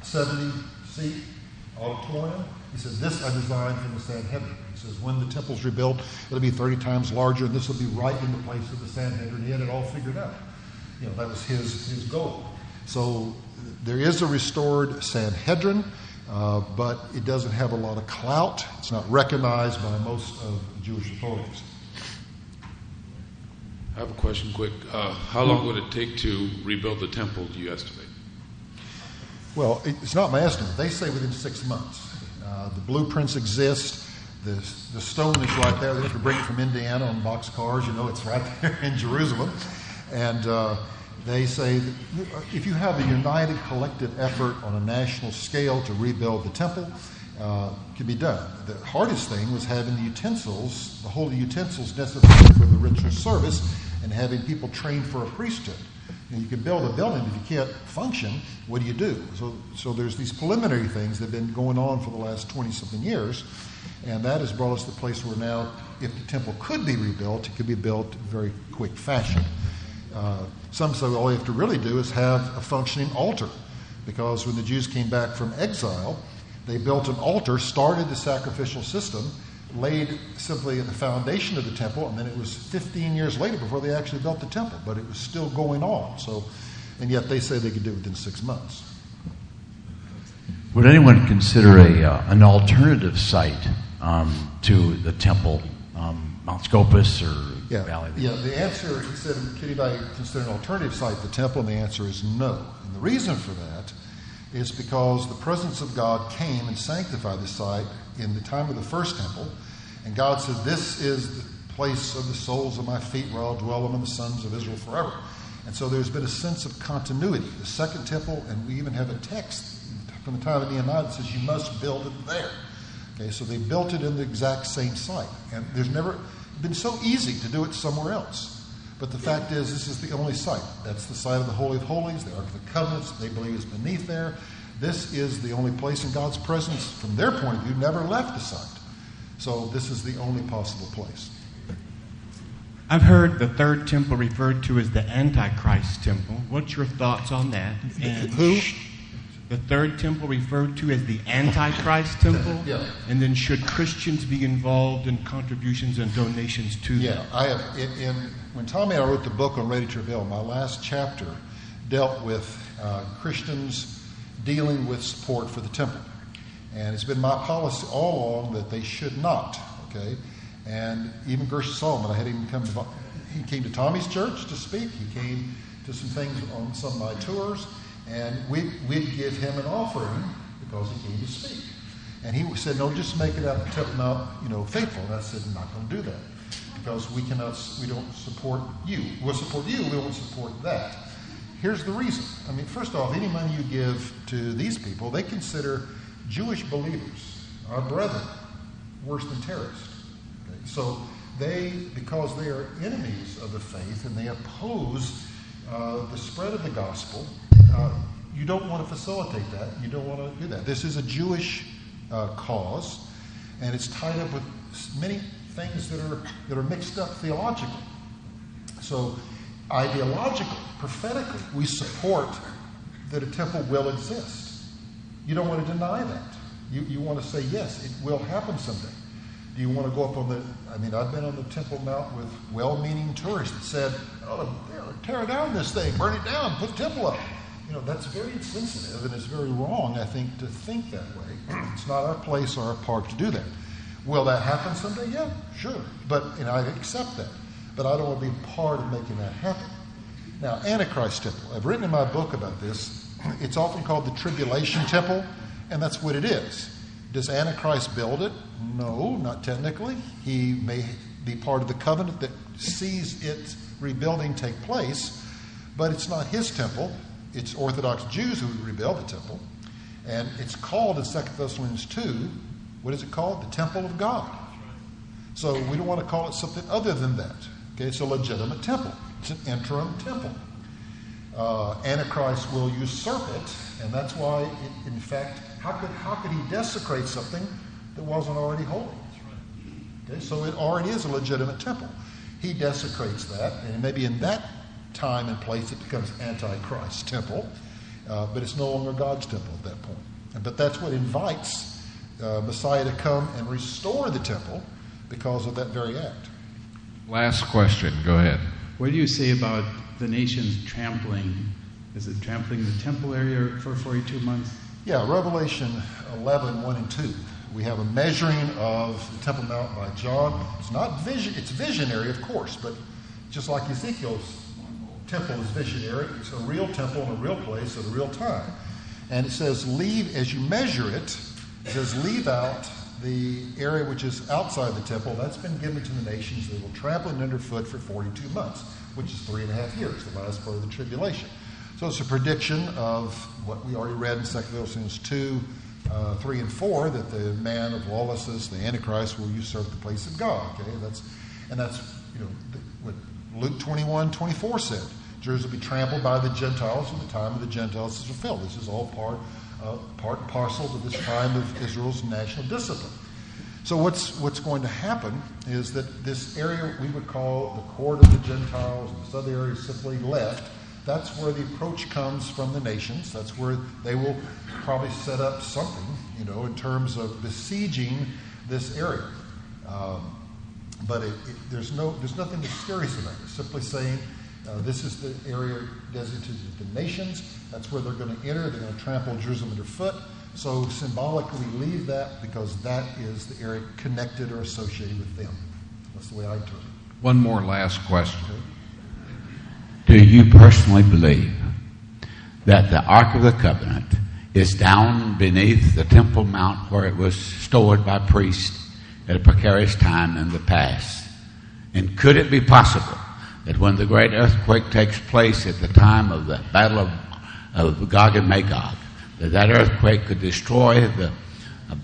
70-seat auditorium. He said, this I designed from the Sanhedrin. He says, when the temple's rebuilt, it'll be 30 times larger, and this will be right in the place of the Sanhedrin. He had it all figured out. That was his goal. So there is a restored Sanhedrin, but it doesn't have a lot of clout. It's not recognized by most of the Jewish authorities. I have a question quick. How long would it take to rebuild the temple, do you estimate? Well, it's not my estimate. They say within 6 months. The blueprints exist. The stone is right there. They have to bring it from Indiana on boxcars. It's right there in Jerusalem. And they say that if you have a united collective effort on a national scale to rebuild the temple, it can be done. The hardest thing was having the utensils, the holy utensils necessary for the ritual service, and having people trained for a priesthood. You can build a building, but if you can't function, what do you do? So there's these preliminary things that have been going on for the last 20-something years, and that has brought us to the place where now, if the temple could be rebuilt, it could be built in very quick fashion. Some say all you have to really do is have a functioning altar, because when the Jews came back from exile, they built an altar, started the sacrificial system, laid simply at the foundation of the temple, and then it was 15 years later before they actually built the temple, but it was still going on. And yet they say they could do it within 6 months. Would anyone consider an alternative site to the temple, Mount Scopus or Valley? Yeah, the answer, he said, can anybody consider an alternative site to the temple? And the answer is no. And the reason for that is because the presence of God came and sanctified the site in the time of the first temple. And God said, this is the place of the soles of my feet where I'll dwell among the sons of Israel forever. And so there's been a sense of continuity. The second temple, and we even have a text from the time of Nehemiah that says you must build it there. Okay, so they built it in the exact same site. And there's never been so easy to do it somewhere else. But the fact is, this is the only site. That's the site of the Holy of Holies, the Ark of the Covenants. They believe is beneath there. This is the only place in God's presence, from their point of view, never left the site. So this is the only possible place. I've heard the third temple referred to as the Antichrist temple. What's your thoughts on that? And who? The third temple referred to as the Antichrist temple? Yeah. And then should Christians be involved in contributions and donations to that? Yeah, I have. When Tommy and I wrote the book on Ready to Reveal, my last chapter dealt with Christians dealing with support for the temple. And it's been my policy all along that they should not, okay? And even Gershon Solomon, I had him come to, he came to Tommy's church to speak. He came to some things on some of my tours. And we'd give him an offering because he came to speak. And he said, no, just make it out the Temple Mount, faithful. And I said, I'm not going to do that because we don't support you. We'll support you, we won't support that. Here's the reason. I mean, first off, any money you give to these people, they consider Jewish believers, our brethren, worse than terrorists. Okay? So because they are enemies of the faith and they oppose the spread of the gospel, you don't want to facilitate that. You don't want to do that. This is a Jewish cause, and it's tied up with many things that are mixed up theologically. So, ideologically, prophetically, we support that a temple will exist. You don't want to deny that. You want to say, yes, it will happen someday. Do you want to go up on I've been on the Temple Mount with well-meaning tourists that said, tear down this thing, burn it down, put the temple up. That's very insensitive, and it's very wrong, I think, to think that way. It's not our place or our part to do that. Will that happen someday? Yeah, sure. And I accept that. But I don't want to be part of making that happen. Now, Antichrist temple. I've written in my book about this. It's often called the Tribulation temple, and that's what it is. Does Antichrist build it? No, not technically. He may be part of the covenant that sees its rebuilding take place, but it's not his temple. It's Orthodox Jews who rebuild the temple. And it's called in 2 Thessalonians 2, what is it called? The temple of God. So we don't want to call it something other than that. Okay, it's a legitimate temple. It's an interim temple. Antichrist will usurp it, and that's why, in fact, how could he desecrate something that wasn't already holy? Okay, so it already is a legitimate temple. He desecrates that, and maybe in that time and place it becomes Antichrist temple, but it's no longer God's temple at that point. But that's what invites Messiah to come and restore the temple because of that very act. Last question. Go ahead. What do you say about the nations trampling? Is it trampling the temple area for 42 months? Yeah, Revelation 11, 1 and 2. We have a measuring of the Temple Mount by John. It's not vision. It's visionary, of course, but just like Ezekiel's temple is visionary, it's a real temple in a real place at a real time. And it says, as you measure it, it says, leave out the area which is outside the temple. That's been given to the nations. They will trample it underfoot for 42 months, which is 3.5 years, the last part of the tribulation. So it's a prediction of what we already read in 2 Thessalonians 2, 3 and 4, that the man of lawlessness, the Antichrist, will usurp the place of God. Okay, that's what Luke 21:24 said. Jerusalem will be trampled by the Gentiles when the time of the Gentiles is fulfilled. This is all part and parcel to this time of Israel's national discipline. So what's going to happen is that this area we would call the court of the Gentiles, and this other area is simply left. That's where the approach comes from the nations. That's where they will probably set up something, in terms of besieging this area. But there's nothing mysterious about it. It's simply saying this is the area designated to the nations. That's where they're going to enter. They're going to trample Jerusalem underfoot. So symbolically leave that because that is the area connected or associated with them. That's the way I interpret it. One more last question. Okay. Do you personally believe that the Ark of the Covenant is down beneath the Temple Mount where it was stored by priests at a precarious time in the past. And could it be possible that when the great earthquake takes place at the time of the Battle of Gog and Magog, that earthquake could destroy the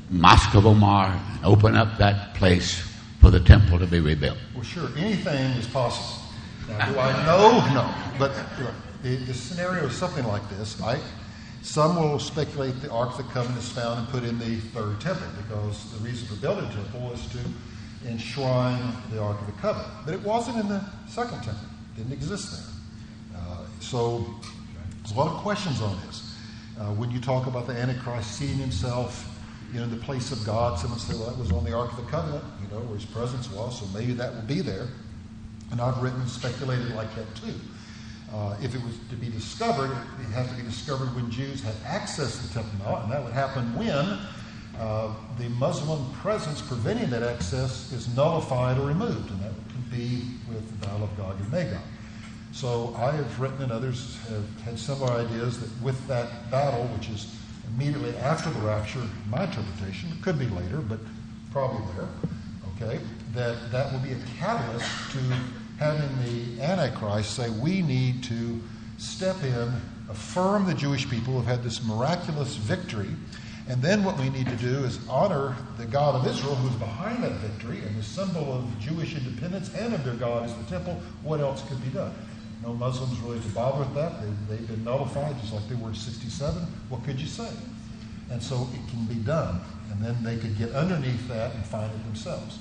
Mosque of Omar and open up that place for the temple to be rebuilt? Well, sure, anything is possible. Now, do I know? No. But the scenario is something like this. Some will speculate the Ark of the Covenant is found and put in the third temple, because the reason for building a temple is to enshrine the Ark of the Covenant. But it wasn't in the second temple. It didn't exist there. So there's a lot of questions on this. When you talk about the Antichrist seeing himself in the place of God, someone say, well, that was on the Ark of the Covenant, where his presence was, so maybe that will be there. And I've written and speculated like that too. If it was to be discovered, it had to be discovered when Jews had access to the Temple Mount, and that would happen when the Muslim presence preventing that access is nullified or removed, and that would be with the Battle of Gog and Magog. So I have written, and others have had similar ideas, that with that battle, which is immediately after the rapture, my interpretation, it could be later, but probably there, that will be a catalyst to having the Antichrist say, we need to step in, affirm the Jewish people who have had this miraculous victory, and then what we need to do is honor the God of Israel who's behind that victory, and the symbol of Jewish independence and of their God is the temple. What else could be done? No Muslims really to bother with that. They've been nullified just like they were in 67. What could you say? And so it can be done, and then they could get underneath that and find it themselves.